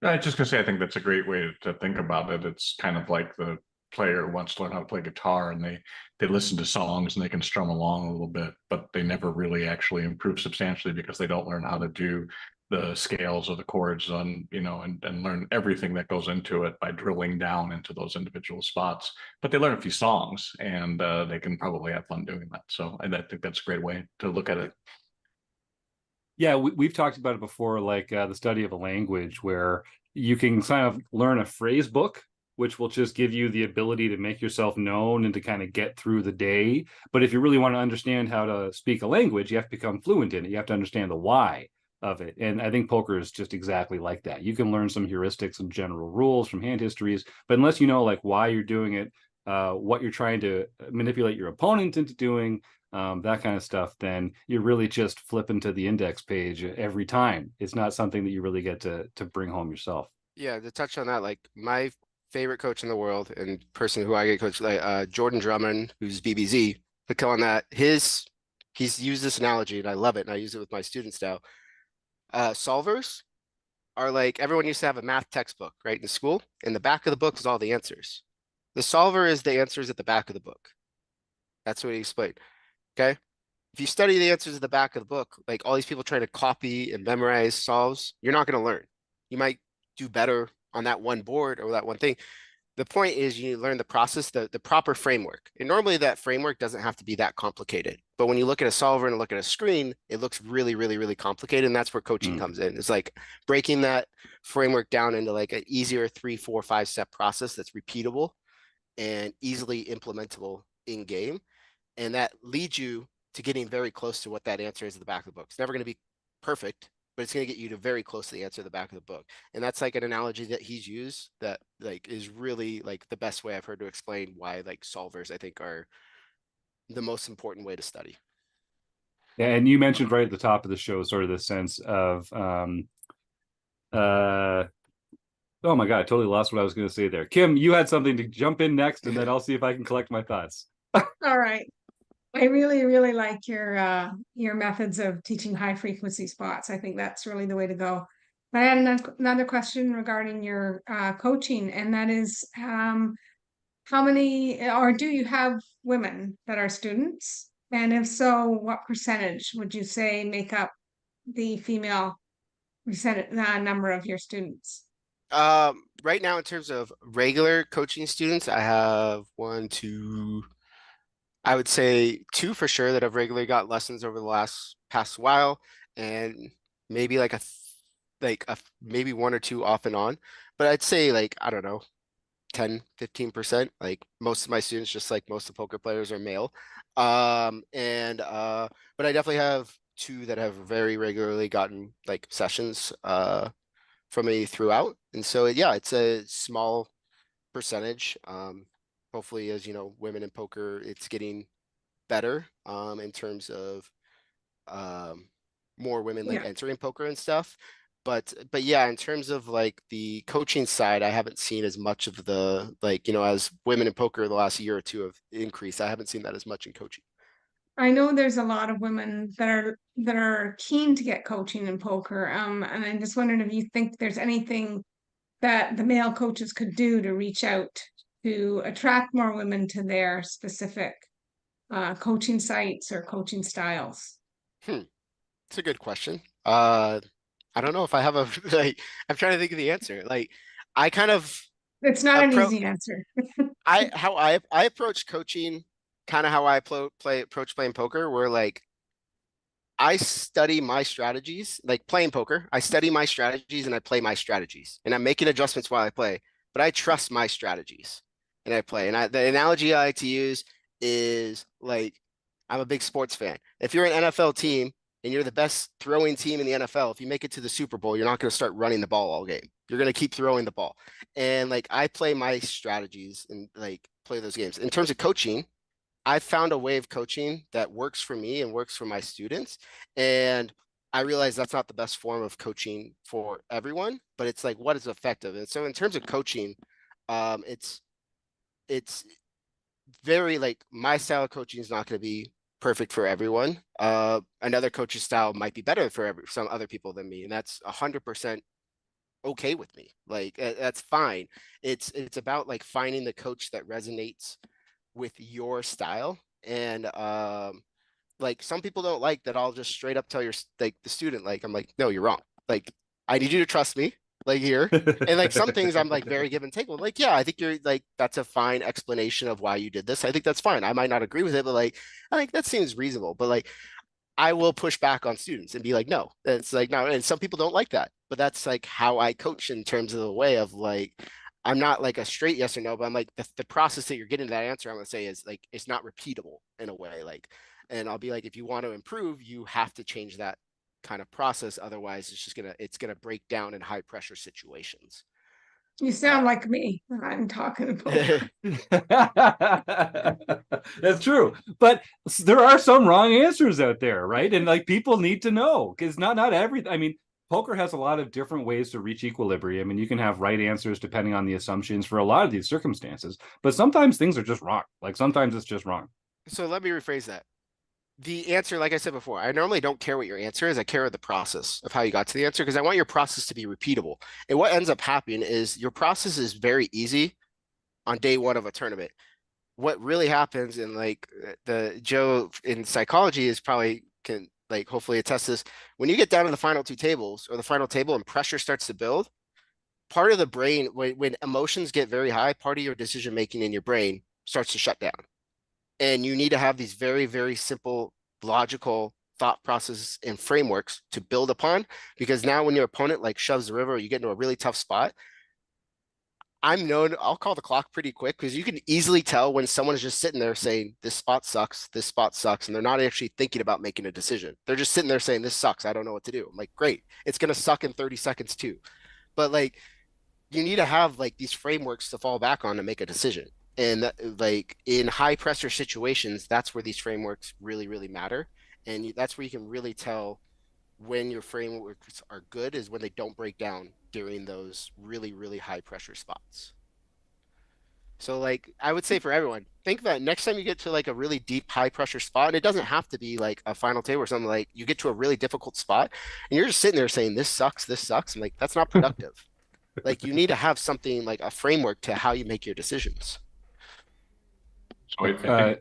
I was just gonna say, I think that's a great way to think about it. It's kind of like the player wants to learn how to play guitar, and they listen to songs and they can strum along a little bit, but they never really actually improve substantially because they don't learn how to do the scales or the chords on, you know, and learn everything that goes into it by drilling down into those individual spots. But they learn a few songs, and they can probably have fun doing that. So I think that's a great way to look at it. Yeah, we've talked about it before, like the study of a language, where you can kind of learn a phrase book, which will just give you the ability to make yourself known and to kind of get through the day. But if you really want to understand how to speak a language, you have to become fluent in it. You have to understand the why of it. And I think poker is just exactly like that. You can learn some heuristics and general rules from hand histories, but unless you know like why you're doing it, what you're trying to manipulate your opponent into doing, that kind of stuff, then you're really just flipping to the index page every time. It's not something that you really get to bring home yourself. Yeah, to touch on that, like my favorite coach in the world and person who I get coached, like Jordan Drummond, who's BBZ, to kill on that, he's used this analogy and I love it, and I use it with my students now. Solvers are like, everyone used to have a math textbook, right, in school. In the back of the book is all the answers. The solver is the answers at the back of the book. That's what he explained. Okay. If you study the answers at the back of the book, like all these people trying to copy and memorize solves, you're not going to learn. You might do better on that one board or that one thing. The point is you learn the process, the proper framework. And normally that framework doesn't have to be that complicated. But when you look at a solver and look at a screen, it looks really, really, really complicated. And that's where coaching comes in. It's like breaking that framework down into like an easier 3, 4, 5-step process that's repeatable and easily implementable in game. And that leads you to getting very close to what that answer is at the back of the book. It's never going to be perfect, but it's going to get you to very close to the answer at the back of the book. And that's like an analogy that he's used that like is really like the best way I've heard to explain why like solvers I think are the most important way to study. And you mentioned right at the top of the show sort of the sense of oh my God, I totally lost what I was going to say there. Kim, you had something to jump in next, and then I'll see if I can collect my thoughts. All right. I really, really like your methods of teaching high frequency spots. I think that's really the way to go. But I had another question regarding your coaching, and that is how many, or do you have women that are students? And if so, what percentage would you say make up the female percentage number of your students? Right now in terms of regular coaching students, I have 1, 2, I would say 2 for sure that have regularly got lessons over the past while, and maybe like maybe 1 or 2 off and on. But I'd say like, I don't know, 10, 15%. Like most of my students, just like most of the poker players, are male. But I definitely have 2 that have very regularly gotten like sessions from me throughout. And so yeah, it's a small percentage. Hopefully, as you know, women in poker, it's getting better in terms of more women like Yeah. entering poker and stuff. But yeah, in terms of like the coaching side, I haven't seen as much of the like, you know, as women in poker the last year or 2 have increased. I haven't seen that as much in coaching. I know there's a lot of women that are keen to get coaching in poker. And I'm just wondering if you think there's anything that the male coaches could do to reach out to attract more women to their specific coaching sites or coaching styles. It's a good question. I don't know if I have a like I'm trying to think of the answer. Like I kind of It's not an approach easy answer. I approach coaching kind of how I approach playing poker, where like I study my strategies, like playing poker. I study my strategies and I play my strategies, and I'm making adjustments while I play. But I trust my strategies, and I play. And the analogy I like to use is like I'm a big sports fan. If you're an NFL team and you're the best throwing team in the NFL, if you make it to the Super Bowl, you're not going to start running the ball all game. You're going to keep throwing the ball. And like I play my strategies and like play those games. In terms of coaching, I found a way of coaching that works for me and works for my students. And I realize that's not the best form of coaching for everyone, but it's like what is effective. And so in terms of coaching, it's very like my style of coaching is not going to be perfect for everyone. Another coach's style might be better for some other people than me, and that's 100% okay with me. Like that's fine. It's about like finding the coach that resonates with your style. And like some people don't like that I'll just straight up tell your like the student, like I'm like, no, you're wrong. Like I need you to trust me, like here. And like some things I'm like very give and take. Well, like, yeah, I think you're like that's a fine explanation of why you did this. I think that's fine. I might not agree with it, but like I think that seems reasonable. But like I will push back on students and be like, no, it's like no, and some people don't like that, but that's like how I coach in terms of the way of like I'm not like a straight yes or no, but I'm like the process that you're getting to that answer, I'm gonna say is like it's not repeatable in a way. Like, and I'll be like, if you want to improve, you have to change that kind of process. Otherwise, it's gonna break down in high pressure situations. You sound like me when I'm talking about That's true, but there are some wrong answers out there, right? And like people need to know because not everything. I mean, poker has a lot of different ways to reach equilibrium, and you can have right answers depending on the assumptions for a lot of these circumstances. But sometimes things are just wrong. Like sometimes it's just wrong. So let me rephrase that. The answer, like I said before, I normally don't care what your answer is. I care the process of how you got to the answer because I want your process to be repeatable. And what ends up happening is your process is very easy on day one of a tournament. What really happens in like the Joe in psychology is probably can like hopefully attest this. When you get down to the final two tables or the final table and pressure starts to build, part of the brain, when emotions get very high, part of your decision making in your brain starts to shut down. And you need to have these very, very simple, logical thought processes and frameworks to build upon. Because now when your opponent like shoves the river or you get into a really tough spot, I'll call the clock pretty quick because you can easily tell when someone is just sitting there saying, this spot sucks, and they're not actually thinking about making a decision. They're just sitting there saying, this sucks, I don't know what to do. I'm like, great, it's gonna suck in 30 seconds too. But like you need to have like these frameworks to fall back on to make a decision. And like in high pressure situations, that's where these frameworks really, really matter. And that's where you can really tell when your frameworks are good is when they don't break down during those really, really high pressure spots. So like I would say for everyone, think that next time you get to like a really deep high pressure spot, and it doesn't have to be like a final table or something, like you get to a really difficult spot and you're just sitting there saying, this sucks, this sucks. I'm like, that's not productive. Like you need to have something like a framework to how you make your decisions. So I think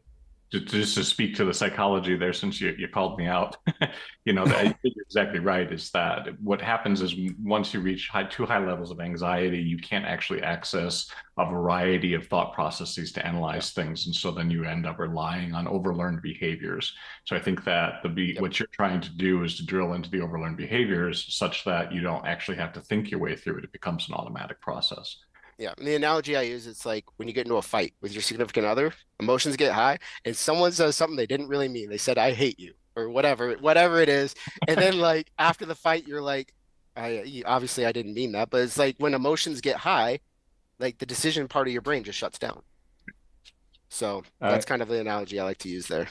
just to speak to the psychology there, since you called me out, I think you're exactly right. Is that what happens is once you reach too high levels of anxiety, you can't actually access a variety of thought processes to analyze things, and so then you end up relying on overlearned behaviors. So I think that what you're trying to do is to drill into the overlearned behaviors such that you don't actually have to think your way through it. It becomes an automatic process. Yeah, and the analogy I use, it's like when you get into a fight with your significant other, emotions get high, and someone says something they didn't really mean. They said, "I hate you," or whatever it is, and then like after the fight, you're like, obviously I didn't mean that," but it's like when emotions get high, like the decision part of your brain just shuts down. So that's kind of the analogy I like to use there.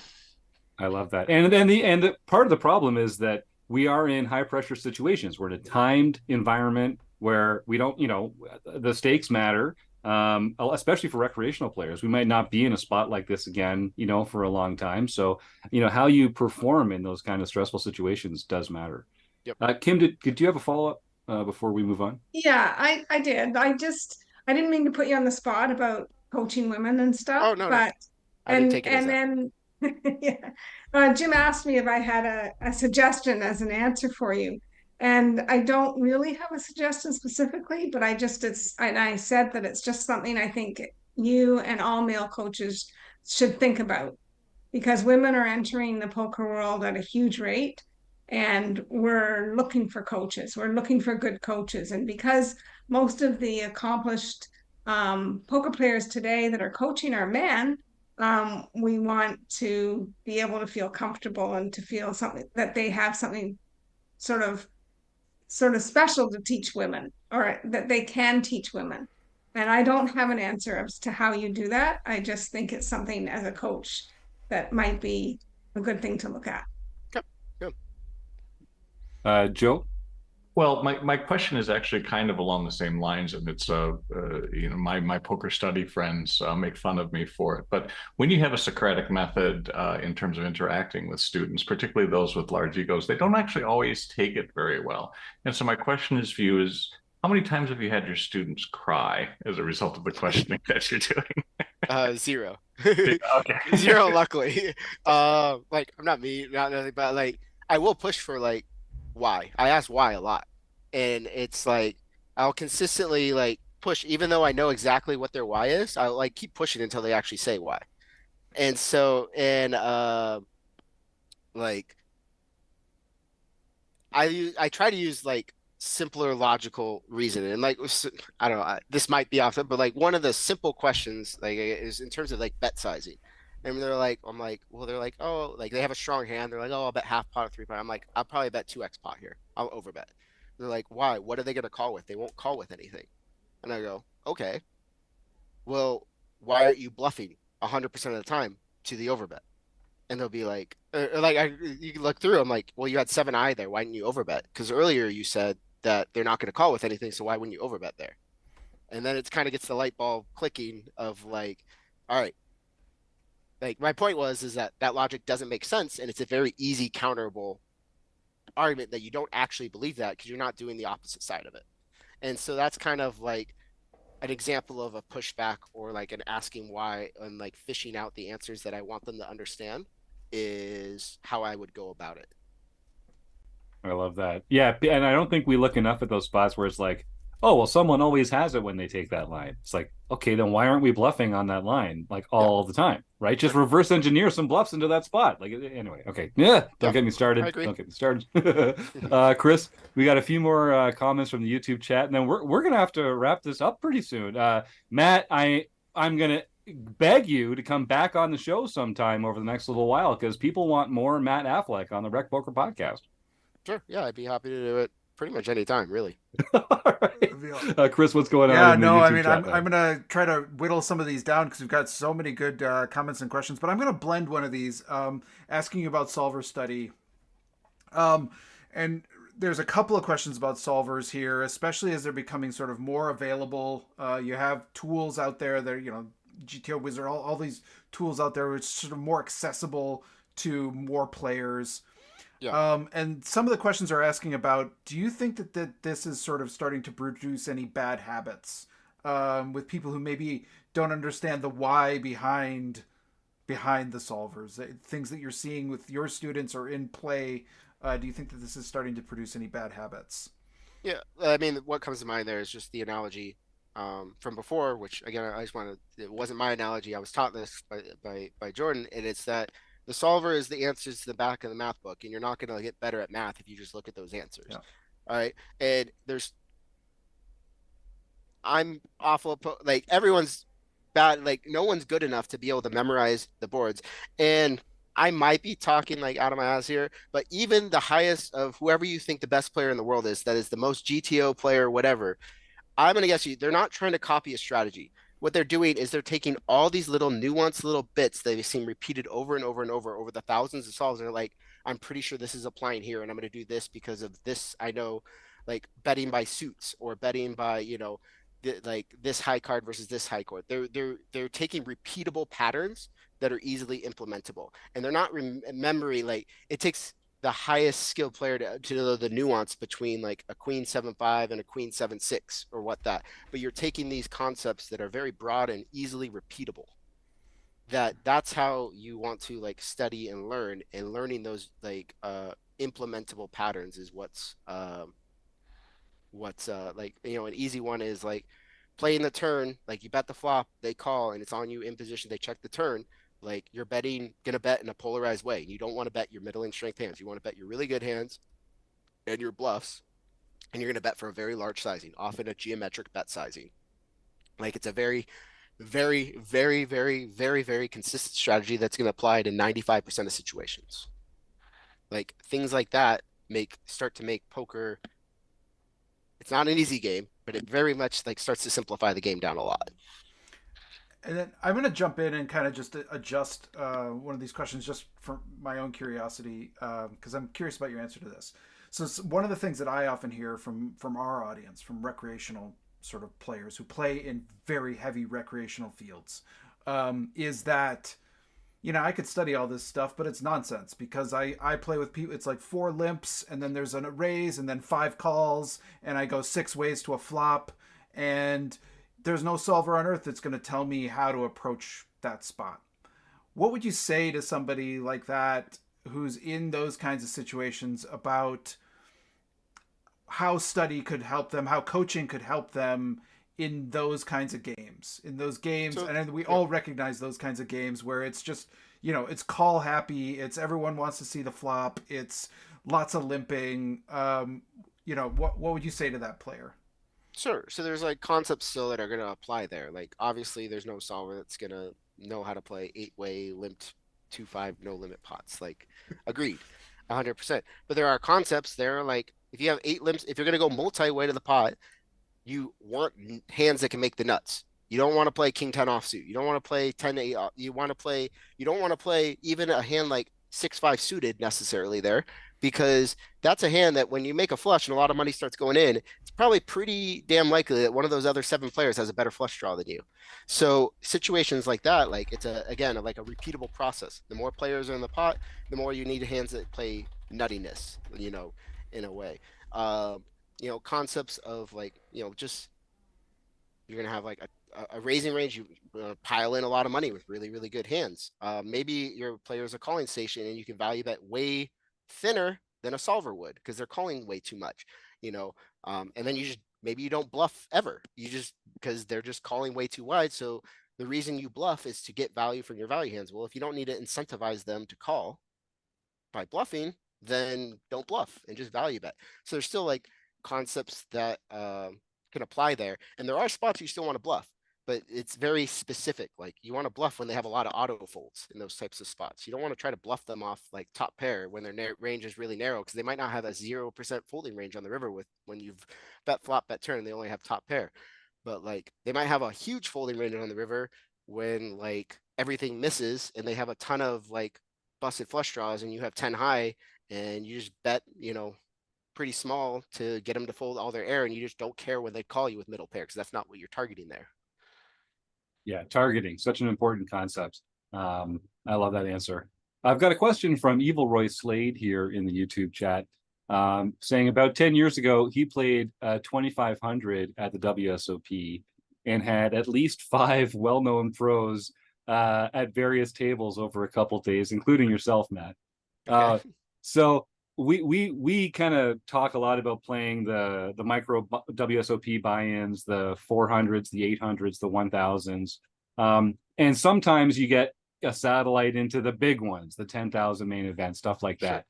I love that. And then the part of the problem is that we are in high pressure situations. We're in a timed environment where we don't, the stakes matter, especially for recreational players. We might not be in a spot like this again, for a long time. So, how you perform in those kind of stressful situations does matter. Yep. Kim, did you have a follow-up before we move on? Yeah, I did. I didn't mean to put you on the spot about coaching women and stuff, Oh no, but I didn't take it as that. then yeah, Jim asked me if I had a suggestion as an answer for you, and I don't really have a suggestion specifically, but I said that it's just something I think you and all male coaches should think about because women are entering the poker world at a huge rate and we're looking for coaches. We're looking for good coaches. And because most of the accomplished poker players today that are coaching are men, we want to be able to feel comfortable and to feel something that they have something sort of special to teach women or that they can teach women. And I don't have an answer as to how you do that. I just think it's something as a coach that might be a good thing to look at. Yep. Joe? Well, my question is actually kind of along the same lines, and it's my poker study friends make fun of me for it. But when you have a Socratic method in terms of interacting with students, particularly those with large egos, they don't actually always take it very well. And so my question is for you is, how many times have you had your students cry as a result of the questioning that you're doing? Zero. Okay. Zero, luckily. Like I'm not me, not nothing, but like I will push for like why. I ask why a lot. And it's like I'll consistently like push, even though I know exactly what their why is, I'll like keep pushing until they actually say why. And so like I try to use like simpler logical reasoning and like I don't know, this might be off it, but like one of the simple questions like is in terms of like bet sizing. And they're like, I'm like, well, they're like, oh, like they have a strong hand. They're like, oh, I'll bet half pot or 3 pot. I'm like, I'll probably bet 2x pot here. I'll overbet. They're like, why? What are they going to call with? They won't call with anything. And I go, okay, well, why aren't you bluffing 100% of the time to the overbet? And they'll be like, you can look through. I'm like, well, you had 7-eye there. Why didn't you overbet? Because earlier you said that they're not going to call with anything. So why wouldn't you overbet there? And then it kind of gets the light bulb clicking of like, all right, like my point was is that that logic doesn't make sense, and it's a very easy counterable argument that you don't actually believe that because you're not doing the opposite side of it. And so that's kind of like an example of a pushback or like an asking why and like fishing out the answers that I want them to understand is how I would go about it. I love that. Yeah, and I don't think we look enough at those spots where it's like, oh, well, someone always has it when they take that line. It's like, okay, then why aren't we bluffing on that line like all the time, right? Just reverse engineer some bluffs into that spot. Like, anyway, okay, yeah, don't get me started. I agree. Don't get me started. Chris, we got a few more comments from the YouTube chat, and then we're gonna have to wrap this up pretty soon. Matt, I'm gonna beg you to come back on the show sometime over the next little while because people want more Matt Affleck on the RecPoker podcast. Sure. Yeah, I'd be happy to do it pretty much any time, really. All right. Chris, what's going on? Yeah, in the no, I YouTube mean, chat, I'm gonna try to whittle some of these down because we've got so many good comments and questions. But I'm gonna blend one of these, asking you about solver study, and there's a couple of questions about solvers here, especially as they're becoming sort of more available. You have tools out there that GTO Wizard, all these tools out there, which is sort of more accessible to more players. Yeah. And some of the questions are asking about, do you think that this is sort of starting to produce any bad habits with people who maybe don't understand the why behind the solvers, things that you're seeing with your students or in play? Do you think that this is starting to produce any bad habits? Yeah. I mean, what comes to mind there is just the analogy from before, which again, I just wanted, it wasn't my analogy. I was taught this by Jordan, and it's that the solver is the answers to the back of the math book, and you're not going to get better at math if you just look at those answers. Yeah. All right. And I'm awful, like everyone's bad, like no one's good enough to be able to memorize the boards. And I might be talking like out of my ass here, but even the highest of whoever you think the best player in the world is, that is the most GTO player, whatever, I'm going to guess they're not trying to copy a strategy. What they're doing is they're taking all these little nuanced little bits that they've seen repeated over and over and over the thousands of solves. And they're like, I'm pretty sure this is applying here, and I'm going to do this because of this. I know, like betting by suits or betting by like this high card versus this high card. They're taking repeatable patterns that are easily implementable, and they're not remembering. Like it takes the highest skilled player to know the nuance between like a queen 7-5 and a queen 7-6 or what that. But you're taking these concepts that are very broad and easily repeatable. That's how you want to like study and learn, and learning those like implementable patterns is what's like an easy one is like playing the turn, like you bet the flop, they call, and it's on you in position, they check the turn. Like you're gonna bet in a polarized way. You don't want to bet your middling strength hands. You want to bet your really good hands and your bluffs, and you're gonna bet for a very large sizing, often a geometric bet sizing. Like it's a very, very, very, very, very, very consistent strategy that's gonna apply to 95% of situations. Like things like that start to make poker. It's not an easy game, but it very much like starts to simplify the game down a lot. And then I'm going to jump in and kind of just adjust one of these questions just for my own curiosity, because I'm curious about your answer to this. So one of the things that I often hear from our audience, from recreational sort of players who play in very heavy recreational fields, is that I could study all this stuff, but it's nonsense because I play with people. It's like 4 limps, and then there's a raise, and then 5 calls, and I go 6 ways to a flop, and there's no solver on earth that's going to tell me how to approach that spot. What would you say to somebody like that who's in those kinds of situations about how study could help them, how coaching could help them in those kinds of games, and we all recognize those kinds of games where it's just, it's call happy. It's everyone wants to see the flop. It's lots of limping. What would you say to that player? Sure. So there's like concepts still that are going to apply there. Like obviously there's no solver that's going to know how to play 8-way limped 2-5 no limit pots. Like agreed, 100%. But there are concepts there, like if you have 8 limps, if you're going to go multi-way to the pot, you want hands that can make the nuts. You don't want to play king 10 offsuit. You don't want to play 10 8. You don't want to play even a hand like 6-5 suited necessarily there, because that's a hand that when you make a flush and a lot of money starts going in, it's probably pretty damn likely that one of those other 7 players has a better flush draw than you. So situations like that, like it's again like a repeatable process. The more players are in the pot, the more you need hands that play nuttiness, in a way. Concepts of like, just you're gonna have like a raising range. You pile in a lot of money with really, really good hands. Maybe your player's a calling station and you can value bet way thinner than a solver would because they're calling way too much, and then maybe you don't bluff ever. You just, because they're just calling way too wide. So the reason you bluff is to get value from your value hands. Well, if you don't need to incentivize them to call by bluffing, then don't bluff and just value bet. So there's still like concepts that can apply there. And there are spots you still want to bluff, but it's very specific. Like you want to bluff when they have a lot of auto folds in those types of spots. You don't want to try to bluff them off like top pair when their range is really narrow, because they might not have a 0% folding range on the river with when you've bet flop, bet turn, they only have top pair. But like they might have a huge folding range on the river when like everything misses and they have a ton of like busted flush draws and you have 10 high and you just bet, pretty small to get them to fold all their air, and you just don't care when they call you with middle pair because that's not what you're targeting there. Yeah, targeting, such an important concept. I love that answer. I've got a question from Evil Roy Slade here in the YouTube chat, saying about 10 years ago, he played 2,500 at the WSOP and had at least 5 well-known pros at various tables over a couple days, including yourself, Matt. Okay. So we kind of talk a lot about playing the micro WSOP buy-ins, the 400s, the 800s, the 1000s. And sometimes you get a satellite into the big ones, the 10,000 main event, stuff like that.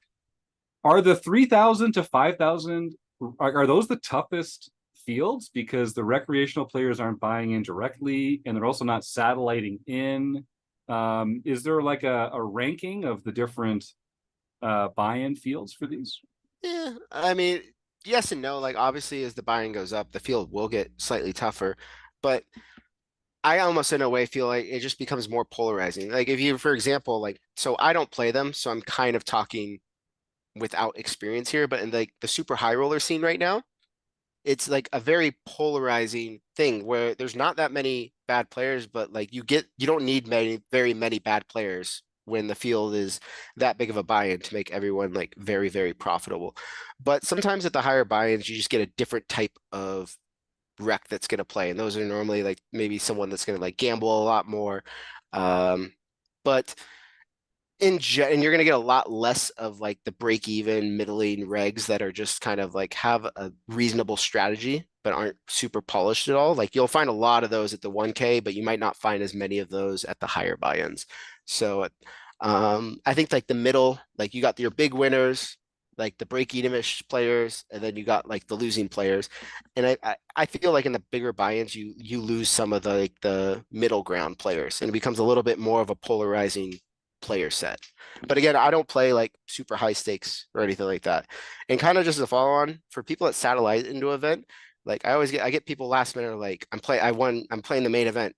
Sure. Are the 3,000 to 5,000, are those the toughest fields because the recreational players aren't buying in directly and they're also not satelliting in? Is there like a ranking of the different buy-in fields for these? Yeah, I mean, yes and no. Like obviously as the buy-in goes up, the field will get slightly tougher, but I almost in a way feel like it just becomes more polarizing. Like if you, for example, like, so I don't play them, so I'm kind of talking without experience here, but in like the super high roller scene right now, it's like a very polarizing thing where there's not that many bad players, but like you don't need very many bad players when the field is that big of a buy-in to make everyone like very, very profitable. But sometimes at the higher buy-ins, you just get a different type of rec that's going to play. And those are normally like maybe someone that's going to like gamble a lot more. But and you're going to get a lot less of like the break even middling regs that are just kind of like have a reasonable strategy but aren't super polished at all. Like you'll find a lot of those at the 1K, but you might not find as many of those at the higher buy-ins. So I think like the middle, like you got your big winners, like the break-even-ish players, and then you got like the losing players. And I feel like in the bigger buy-ins, you lose some of the like the middle ground players, and it becomes a little bit more of a polarizing player set. But again, I don't play like super high stakes or anything like that. And kind of just a follow on for people that satellite into an event, like I get people last minute like I'm playing the main event.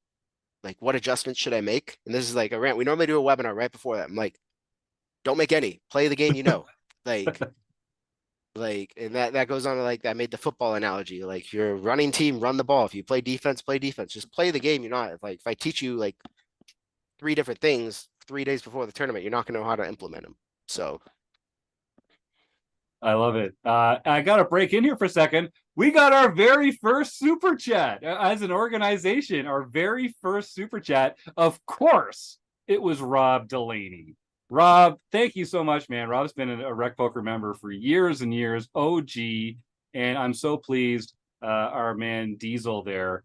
Like what adjustments should I make? And this is like a rant. We normally do a webinar right before that. I'm like, don't make any. Play the game you know. Like and that goes on to like I made the football analogy. Like if you're a running team, run the ball. If you play defense, play defense. Just play the game you're not. Like if I teach you like 3 different things 3 days before the tournament, you're not gonna know how to implement them. So I love it. I got to break in here for a second. We got our very first super chat as an organization. Our very first super chat. Of course, it was Rob Delaney. Rob, thank you so much, man. Rob's been a RecPoker member for years and years, OG, and I'm so pleased our man Diesel there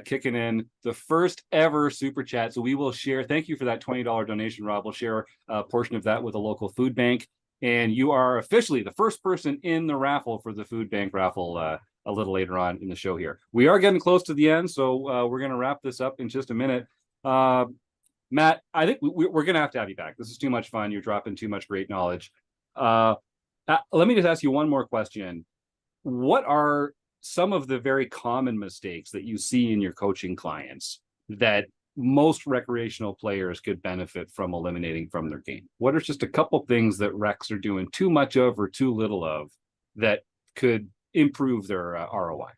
kicking in the first ever super chat. So we will share, thank you for that $20 donation, Rob. We'll share a portion of that with a local food bank. And you are officially the first person in the raffle for the food bank raffle a little later on in the show here. We are getting close to the end, so we're going to wrap this up in just a minute. Matt, I think we're going to have you back. This is too much fun. You're dropping too much great knowledge. Let me just ask you one more question. What are some of the very common mistakes that you see in your coaching clients that most recreational players could benefit from eliminating from their game? What are just a couple things that recs are doing too much of or too little of that could improve their ROI?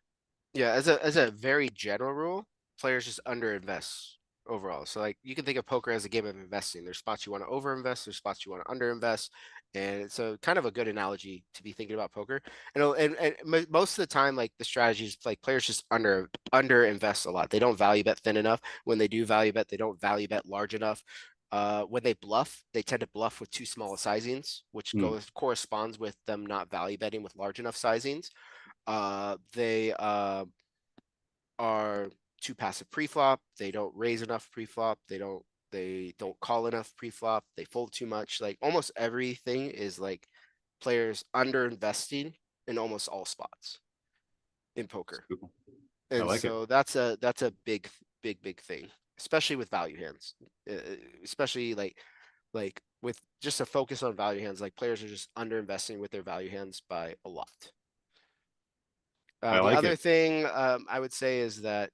Yeah, as a very general rule, players just underinvest overall. So like you can think of poker as a game of investing. There's spots you want to overinvest, there's spots you want to underinvest, and it's a kind of a good analogy to be thinking about poker. And most of the time, like the strategies, like players just underinvest a lot. They don't value bet thin enough. When they do value bet, they don't value bet large enough. When they bluff, they tend to bluff with too small sizings, which corresponds with them not value betting with large enough sizings. They are too passive pre-flop. They don't raise enough pre-flop. They don't call enough pre-flop. They fold too much. Like almost everything is like players under investing in almost all spots in poker. I And like so it. that's a big thing, especially with value hands. Especially like with just a focus on value hands, like players are just under investing with their value hands by a lot. I The like other it. thing I would say is that,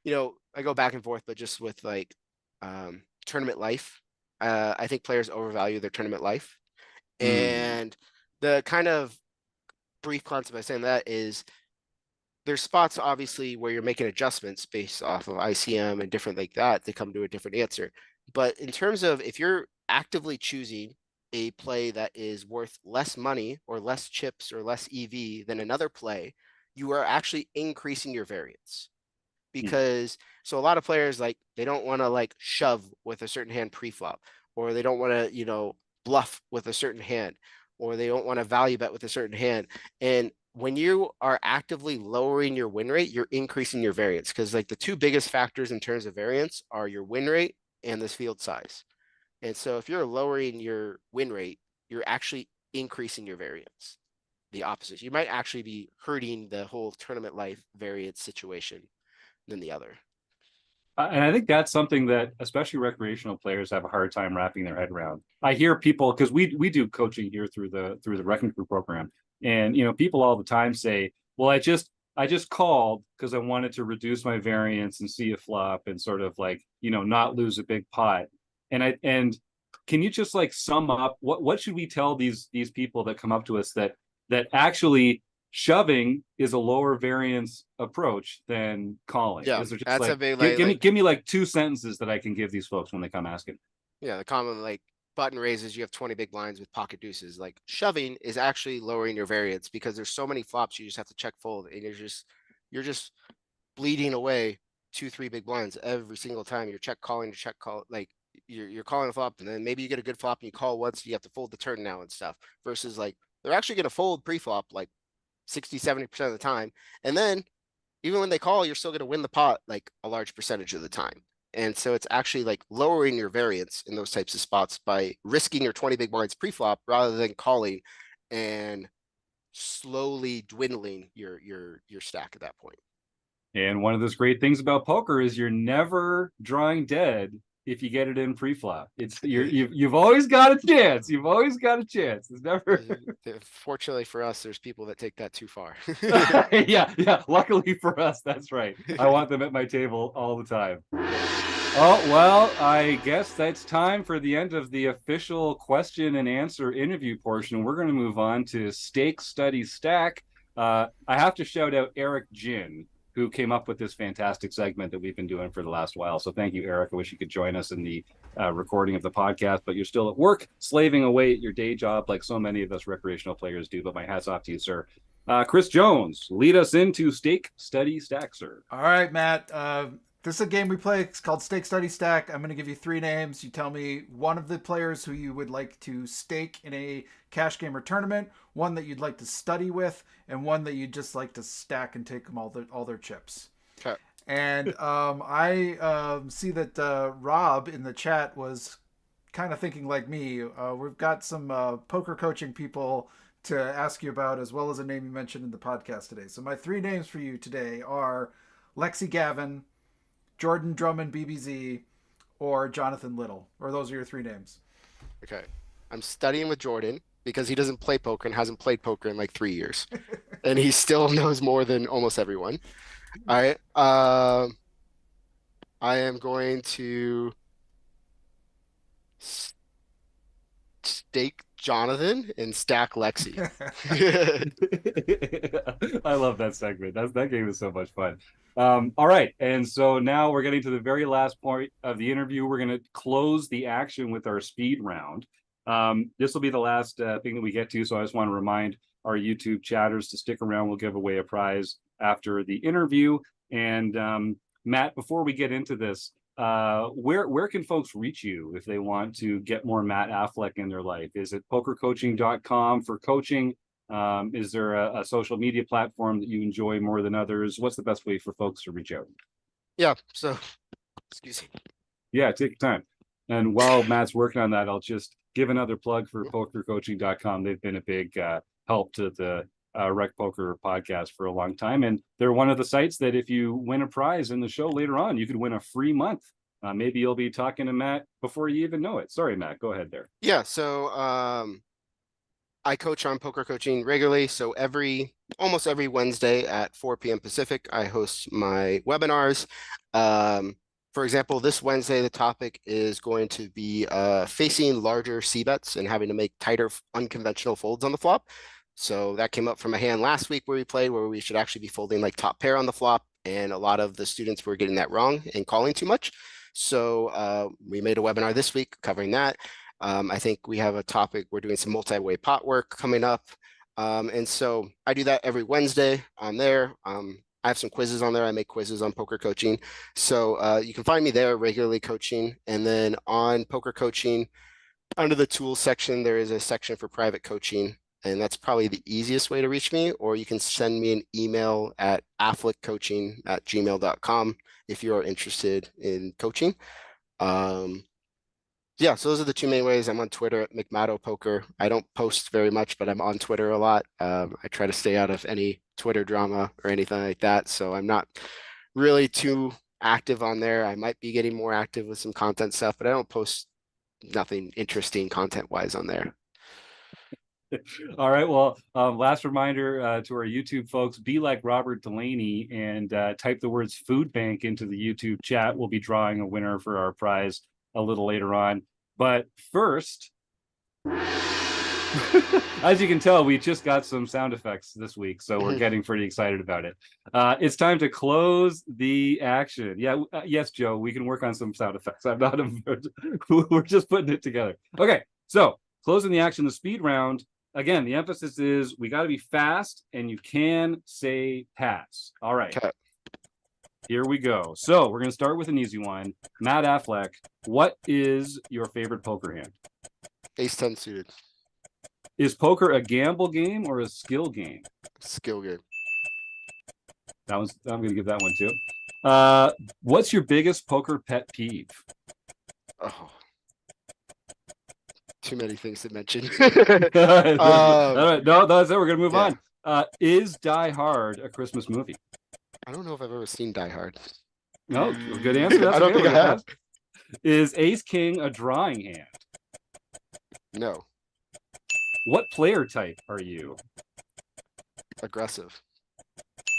I go back and forth, but just with like tournament life, I think players overvalue their tournament life. And the kind of brief concept by saying that is there's spots obviously where you're making adjustments based off of ICM and different like that to come to a different answer. But in terms of if you're actively choosing a play that is worth less money or less chips or less EV than another play, you are actually increasing your variance. Because so a lot of players like they don't want to like shove with a certain hand pre-flop, or they don't want to, bluff with a certain hand, or they don't want to value bet with a certain hand. And when you are actively lowering your win rate, you're increasing your variance, because like the two biggest factors in terms of variance are your win rate and this field size. And so if you're lowering your win rate, you're actually increasing your variance. The opposite. You might actually be hurting the whole tournament life variance situation than the other. And I think that's something that especially recreational players have a hard time wrapping their head around. I hear people, because we do coaching here through the Wrecking Crew program, and people all the time say, "Well, I just called because I wanted to reduce my variance and see a flop and sort of like not lose a big pot." And can you just like sum up what should we tell these people that come up to us that actually shoving is a lower variance approach than calling? Yeah, Is there just that's a like big give me like two sentences that I can give these folks when they come asking? yeah, the common like button raises, you have 20 big blinds with pocket deuces. Like shoving is actually lowering your variance because there's so many flops you just have to check fold, and you're just bleeding away 2-3 big blinds every single time you're check calling to check call. Like you're calling a flop, and then maybe you get a good flop and you call once, you have to fold the turn now and stuff. Versus like they're actually gonna fold pre-flop like 60-70% of the time. And then even when they call, you're still going to win the pot like a large percentage of the time. And so it's actually like lowering your variance in those types of spots by risking your 20 big blinds pre-flop rather than calling and slowly dwindling your stack at that point. And one of those great things about poker is you're never drawing dead if you get it in pre-flop. It's you've always got a chance. You've always got a chance. It's never. Fortunately for us, there's people that take that too far. Yeah. Luckily for us, that's right. I want them at my table all the time. Oh, well, I guess that's time for the end of the official question and answer interview portion. We're going to move on to Stake Study Stack. I have to shout out Eric Jin, who came up with this fantastic segment that we've been doing for the last while. So thank you, Eric. I wish you could join us in the recording of the podcast, but you're still at work, slaving away at your day job like so many of us recreational players do. But my hat's off to you, sir. Chris Jones, lead us into Stake Study Stack, sir. All right, Matt. This is a game we play. It's called Stake Study Stack. I'm going to give you 3 names. You tell me one of the players who you would like to stake in a cash game or tournament, one that you'd like to study with, and one that you'd just like to stack and take them all their chips. Okay. And I see that Rob in the chat was kind of thinking like me. We've got some poker coaching people to ask you about, as well as a name you mentioned in the podcast today. So my 3 names for you today are Lexi Gavin, Jordan Drummond BBZ, or Jonathan Little. Or those are your 3 names. Okay. I'm studying with Jordan because he doesn't play poker and hasn't played poker in like 3 years. and he still knows more than almost everyone. All right. I am going to stake Jonathan and stack Lexi. I love that segment. That game is so much fun. All right, and so now we're getting to the very last point of the interview. We're going to close the action with our speed round. This will be the last thing that we get to, so I just want to remind our YouTube chatters to stick around. We'll give away a prize after the interview. And Matt, before we get into this, where can folks reach you if they want to get more Matt Affleck in their life? Is it pokercoaching.com for coaching? Is there a social media platform that you enjoy more than others? What's the best way for folks to reach out? Yeah, so excuse me. Yeah, take your time. And while Matt's working on that, I'll just give another plug for pokercoaching.com. They've been a big help to the RecPoker podcast for a long time. And they're one of the sites that if you win a prize in the show later on, you could win a free month. Maybe you'll be talking to Matt before you even know it. Sorry, Matt, go ahead there. Yeah, so I coach on Poker Coaching regularly. So almost every Wednesday at 4 p.m. Pacific, I host my webinars. For example, this Wednesday, the topic is going to be facing larger c-bets and having to make tighter unconventional folds on the flop. So that came up from a hand last week where we played, where we should actually be folding like top pair on the flop. And a lot of the students were getting that wrong and calling too much. So we made a webinar this week covering that. I think we have a topic, we're doing some multi-way pot work coming up. And so I do that every Wednesday on there. I have some quizzes on there. I make quizzes on Poker Coaching. So you can find me there regularly coaching. And then on Poker Coaching, under the tools section, there is a section for private coaching. And that's probably the easiest way to reach me. Or you can send me an email at affleckcoaching@gmail.com if you are interested in coaching. Yeah, so those are the two main ways. I'm on Twitter at McMattoPoker. I don't post very much, but I'm on Twitter a lot. I try to stay out of any Twitter drama or anything like that. So I'm not really too active on there. I might be getting more active with some content stuff, but I don't post nothing interesting content-wise on there. All right. Well, last reminder to our YouTube folks, be like Robert Delaney and type the words food bank into the YouTube chat. We'll be drawing a winner for our prize a little later on. But first, as you can tell, we just got some sound effects this week, so we're getting pretty excited about it. It's time to close the action. Yeah, yes, Joe, we can work on some sound effects. I'm not, we're just putting it together. Okay, so closing the action, the speed round. Again, the emphasis is we got to be fast and you can say pass. All right. Okay. Here we go. So we're going to start with an easy one. Matt Affleck, what is your favorite poker hand? Ace-10 suited. Is poker a gamble game or a skill game? Skill game. I'm going to give that one too. What's your biggest poker pet peeve? Oh. Too many things to mention. All right, no, that's it. We're going to move on. Is Die Hard a Christmas movie? I don't know if I've ever seen Die Hard. No, good answer. That's I don't think I have. Is Ace King a drawing hand? No. What player type are you? Aggressive.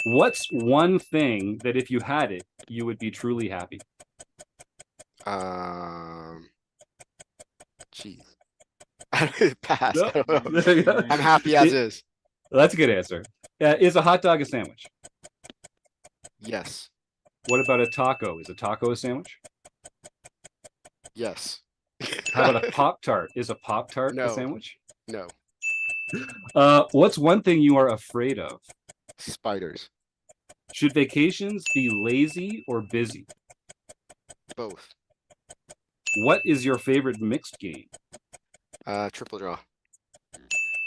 What's one thing that if you had it, you would be truly happy? Jeez. Pass. No. I don't know. I'm happy as is. That's a good answer. Is a hot dog a sandwich? Yes. What about a taco? Is a taco a sandwich? Yes. How about a Pop-Tart? Is a Pop-Tart No. a sandwich? No. What's one thing you are afraid of? Spiders. Should vacations be lazy or busy? Both. What is your favorite mixed game? Triple draw.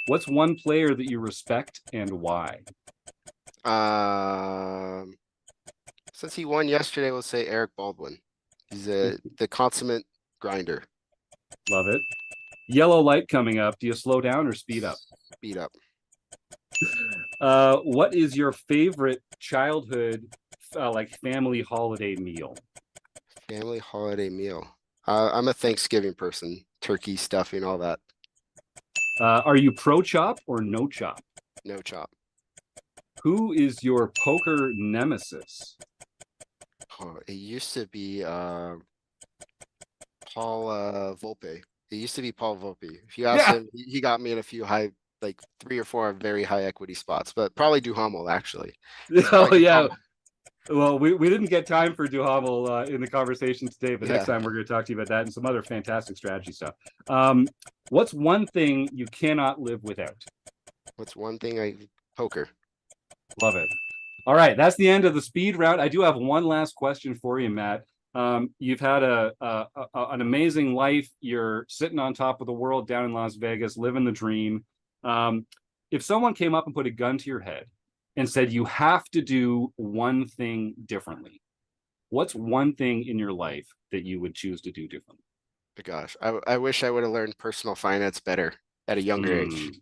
What's one player that you respect and why? Since he won yesterday, we'll say Eric Baldwin. He's the consummate grinder. Love it. Yellow light coming up. Do you slow down or speed up? Speed up. What is your favorite childhood like family holiday meal? Family holiday meal. I'm a Thanksgiving person. Turkey, stuffing, all that. Are you pro chop or no chop? No chop. Who is your poker nemesis? Oh, it used to be Paul Volpe. It used to be Paul Volpe. If you ask Yeah. him, he got me in a few high, like 3 or 4 very high equity spots, but probably Duhamel actually. Oh, Probably yeah. Duhamel. Well, we didn't get time for Duhamel in the conversation today, but next Yeah. time we're going to talk to you about that and some other fantastic strategy stuff. What's one thing you cannot live without? What's one thing poker? Love it. All right, that's the end of the speed round. I do have one last question for you, Matt. You've had an amazing life. You're sitting on top of the world down in Las Vegas, living the dream. If someone came up and put a gun to your head and said you have to do one thing differently, what's one thing in your life that you would choose to do differently? Gosh, I wish I would have learned personal finance better at a younger age.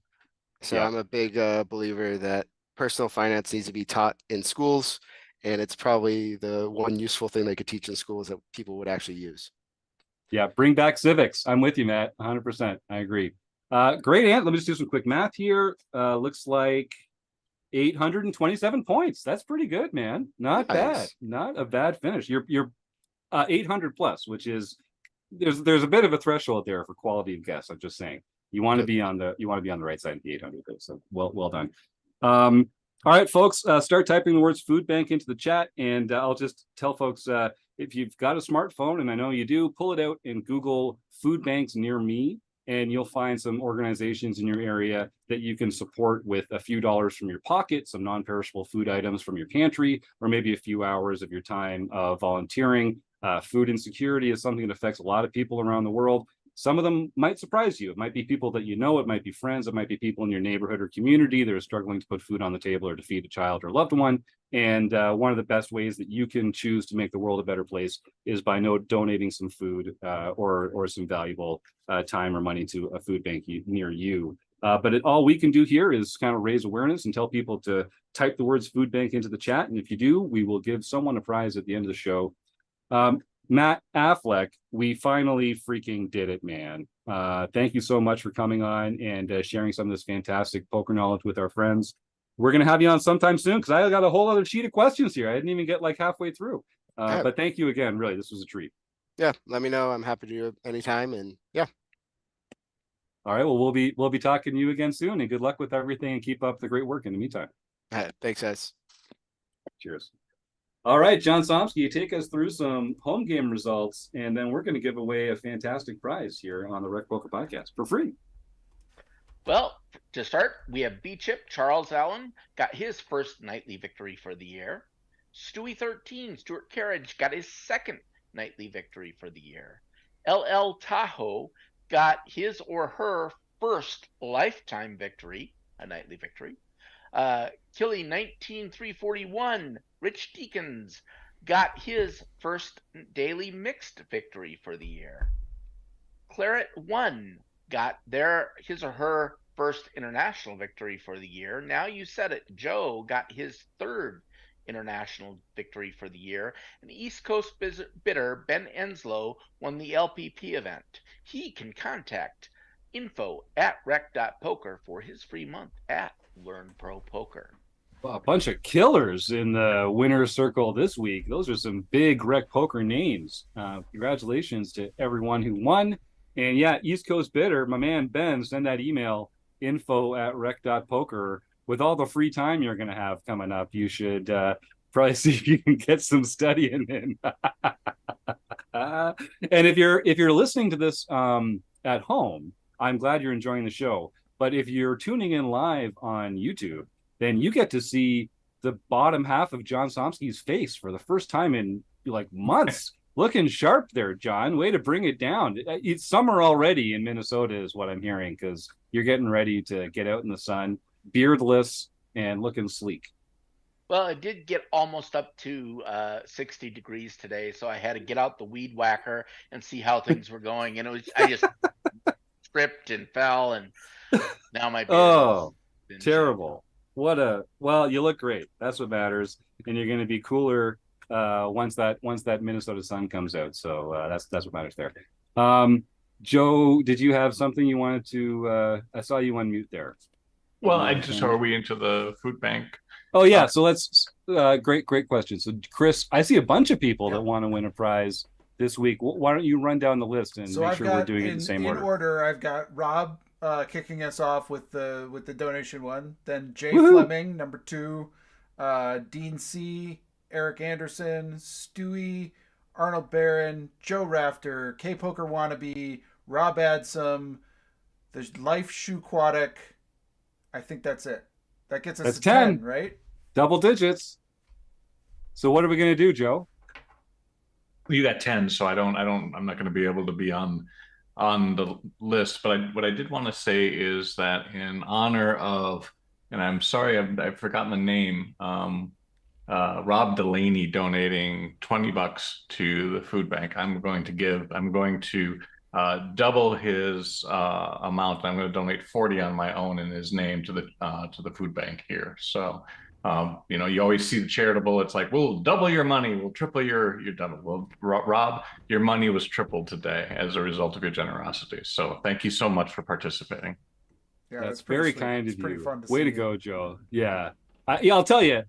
So Yeah. I'm a big believer that personal finance needs to be taught in schools, and it's probably the one useful thing they could teach in schools that people would actually use. Yeah, bring back civics. I'm with you, Matt. 100%. I agree. Great answer. Let me just do some quick math here. Looks like 827 points. That's pretty good, man. Not bad. Nice. Not a bad finish. You're 800 plus, which is there's a bit of a threshold there for quality of guests. I'm just saying. You want to be on the right side of the 800. So well done. All right, folks, start typing the words food bank into the chat, and I'll just tell folks if you've got a smartphone, and I know you do, pull it out and Google food banks near me, and you'll find some organizations in your area that you can support with a few dollars from your pocket, some non-perishable food items from your pantry, or maybe a few hours of your time volunteering. Food insecurity is something that affects a lot of people around the world. Some of them might surprise you. It might be people that you know, it might be friends, it might be people in your neighborhood or community that are struggling to put food on the table or to feed a child or loved one. And one of the best ways that you can choose to make the world a better place is by donating some food or some valuable time or money to a food bank near you. But all we can do here is kind of raise awareness and tell people to type the words food bank into the chat. And if you do, we will give someone a prize at the end of the show. Matt Affleck, we finally freaking did it, man. Thank you so much for coming on and sharing some of this fantastic poker knowledge with our friends. We're going to have you on sometime soon because I got a whole other sheet of questions here. I didn't even get like halfway through. But thank you again. Really, this was a treat. Yeah, let me know. I'm happy to do it anytime. And yeah. All right. Well, we'll be talking to you again soon, and good luck with everything and keep up the great work in the meantime. All right, thanks, guys. Cheers. All right, John Somsky, you take us through some home game results, and then we're going to give away a fantastic prize here on the RecPoker podcast for free. Well, to start, we have B-Chip Charles Allen got his first nightly victory for the year. Stewie 13, Stuart Carriage, got his second nightly victory for the year. LL Tahoe got his or her first lifetime victory, a nightly victory. Killy 19341, Rich Deacons, got his first daily mixed victory for the year. Claret 1 got his or her first international victory for the year. Now you said it, Joe got his third international victory for the year. And East Coast bidder Ben Enslow won the LPP event. He can contact info@rec.poker for his free month at Learn Pro Poker. Well, a bunch of killers in the winner's circle this week. Those are some big RecPoker names. Congratulations to everyone who won. And yeah, East Coast bidder, my man Ben, send that email info@rec.poker. With all the free time you're going to have coming up, you should probably see if you can get some studying in. And if you're listening to this at home, I'm glad you're enjoying the show. But if you're tuning in live on YouTube, then you get to see the bottom half of John Somsky's face for the first time in like months. Looking sharp there, John. Way to bring it down. It's summer already in Minnesota is what I'm hearing, because you're getting ready to get out in the sun, beardless and looking sleek. Well, it did get almost up to 60 degrees today, so I had to get out the weed whacker and see how things were going. And I just tripped and fell, and now my beard is terrible. Well, you look great. That's what matters, and you're going to be cooler once that Minnesota sun comes out. So that's what matters there. Joe, did you have something you wanted to? I saw you unmute there. Well, are we into the food bank? Oh yeah, so let's great question. So Chris, I see a bunch of people that Yep. want to win a prize this week. Why don't you run down the list and So make I've sure we're got doing it in the same order? I've got Rob kicking us off with the donation one. Then Jay Woohoo! Fleming, number 2, Dean C, Eric Anderson, Stewie, Arnold Barron, Joe Rafter, K Poker Wannabe, Rob Adsum, the Life Shoe Aquatic. I think that's it. That gets us That's to 10. 10, right? Double digits. So what are we gonna do, Joe? You got 10, so I'm not going to be able to be on the list. But what I did want to say is that in honor of, and I'm sorry, I've forgotten the name, Rob Delaney donating $20 to the food bank. I'm going to double his amount. I'm going to donate 40 on my own in his name to the food bank here. So, you always see the charitable. It's like, we'll double your money, we'll triple your double. Well, Rob, your money was tripled today as a result of your generosity. So, thank you so much for participating. Yeah, That's pretty very sweet. kind It's of pretty you. fun to Way see to go, Joe. Yeah. I'll tell you,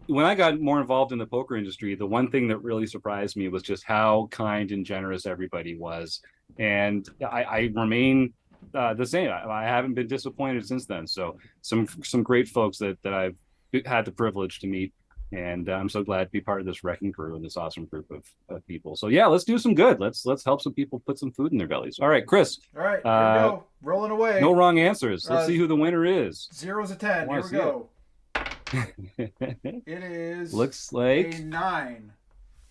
when I got more involved in the poker industry, the one thing that really surprised me was just how kind and generous everybody was. And I remain the same. I haven't been disappointed since then. So some great folks that I've had the privilege to meet. And I'm so glad to be part of this wrecking crew and this awesome group of people. So yeah, let's do some good. Let's help some people put some food in their bellies. All right, Chris. All right, here we go. Rolling away. No wrong answers. Let's see who the winner is. 0's a 10. Here we go. It is looks like a 9.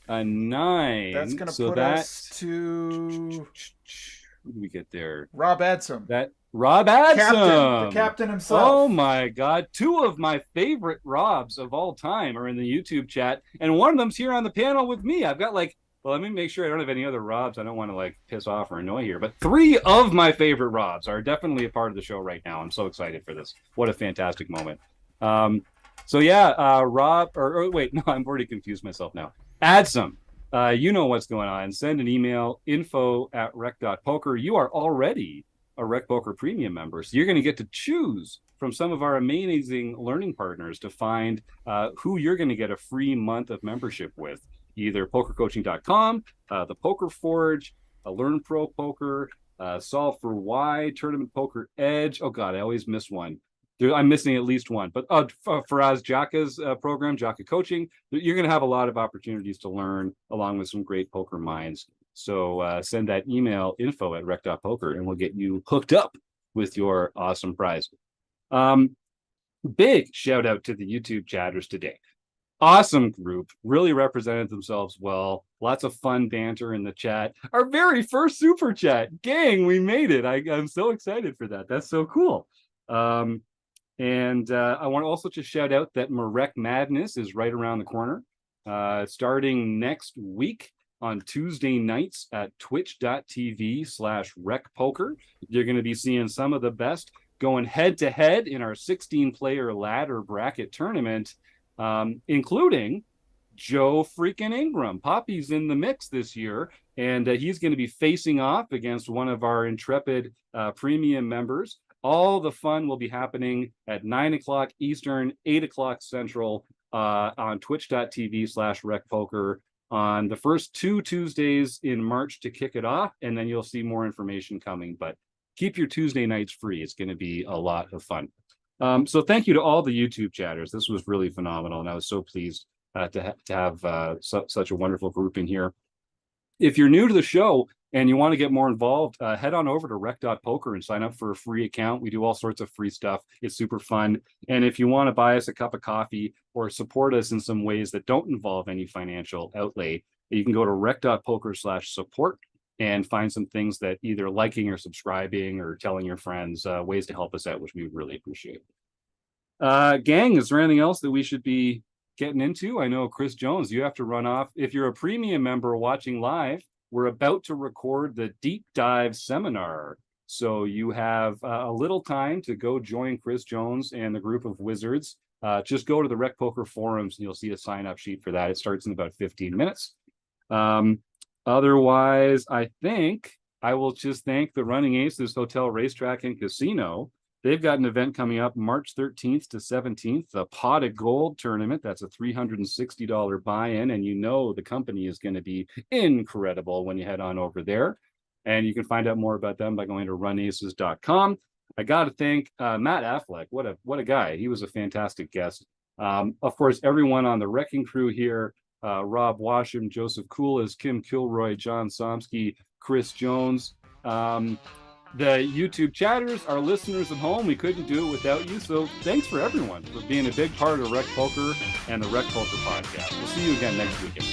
a 9. That's going to so put us to who do we get there? Rob Adsum. That Rob Adsum, the captain himself. Oh my God! 2 of my favorite Robs of all time are in the YouTube chat, and one of them's here on the panel with me. I've got well, let me make sure I don't have any other Robs. I don't want to piss off or annoy here, but 3 of my favorite Robs are definitely a part of the show right now. I'm so excited for this. What a fantastic moment. So yeah, Rob, or wait, no, I'm already confused myself now. Adsum, you know what's going on. Send an email, info@rec.poker. You are already a RecPoker Premium member, so you're going to get to choose from some of our amazing learning partners to find who you're going to get a free month of membership with. Either pokercoaching.com, the Poker Forge, Learn Pro Poker, Solve for Why, Tournament Poker Edge. Oh God, I always miss one. I'm missing at least one, but Faraz Jaka's program, Jaka Coaching, you're going to have a lot of opportunities to learn along with some great poker minds. So send that email, info@rec.poker, and we'll get you hooked up with your awesome prize. Big shout out to the YouTube chatters today. Awesome group, really represented themselves well. Lots of fun banter in the chat. Our very first super chat, gang, we made it. I'm so excited for that. That's so cool. And I want also to shout out that Marek Madness is right around the corner, starting next week on Tuesday nights at twitch.tv/RecPoker. You're going to be seeing some of the best going head to head in our 16-player ladder bracket tournament, including Joe freaking Ingram. Poppy's in the mix this year, and he's going to be facing off against one of our intrepid premium members. All the fun will be happening at 9 o'clock Eastern, 8 o'clock Central on twitch.tv/RecPoker on the first 2 Tuesdays in March to kick it off, and then you'll see more information coming. But keep your Tuesday nights free. It's going to be a lot of fun. So thank you to all the YouTube chatters. This was really phenomenal, and I was so pleased to have such a wonderful group in here. If you're new to the show and you want to get more involved, head on over to rec.poker and sign up for a free account. We do all sorts of free stuff. It's super fun. And if you want to buy us a cup of coffee or support us in some ways that don't involve any financial outlay, you can go to rec.poker/support and find some things that either liking or subscribing or telling your friends, ways to help us out, which we would really appreciate. Gang, is there anything else that we should be getting into? I know, Chris Jones, you have to run off. If you're a premium member watching live, we're about to record the deep dive seminar. So you have a little time to go join Chris Jones and the group of wizards. Just go to the RecPoker forums and you'll see a sign-up sheet for that. It starts in about 15 minutes. Otherwise, I think I will just thank the Running Aces Hotel, Racetrack, and Casino. They've got an event coming up March 13th to 17th, the Pot of Gold tournament. That's a $360 buy-in, and you know the company is going to be incredible when you head on over there. And you can find out more about them by going to runaces.com. I got to thank Matt Affleck. What a guy. He was a fantastic guest. Of course, everyone on the wrecking crew here, Rob Washam, Joseph Coolis, Kim Kilroy, John Somsky, Chris Jones, the YouTube chatters, our listeners at home, we couldn't do it without you. So thanks for everyone for being a big part of RecPoker and the RecPoker podcast. We'll see you again next weekend.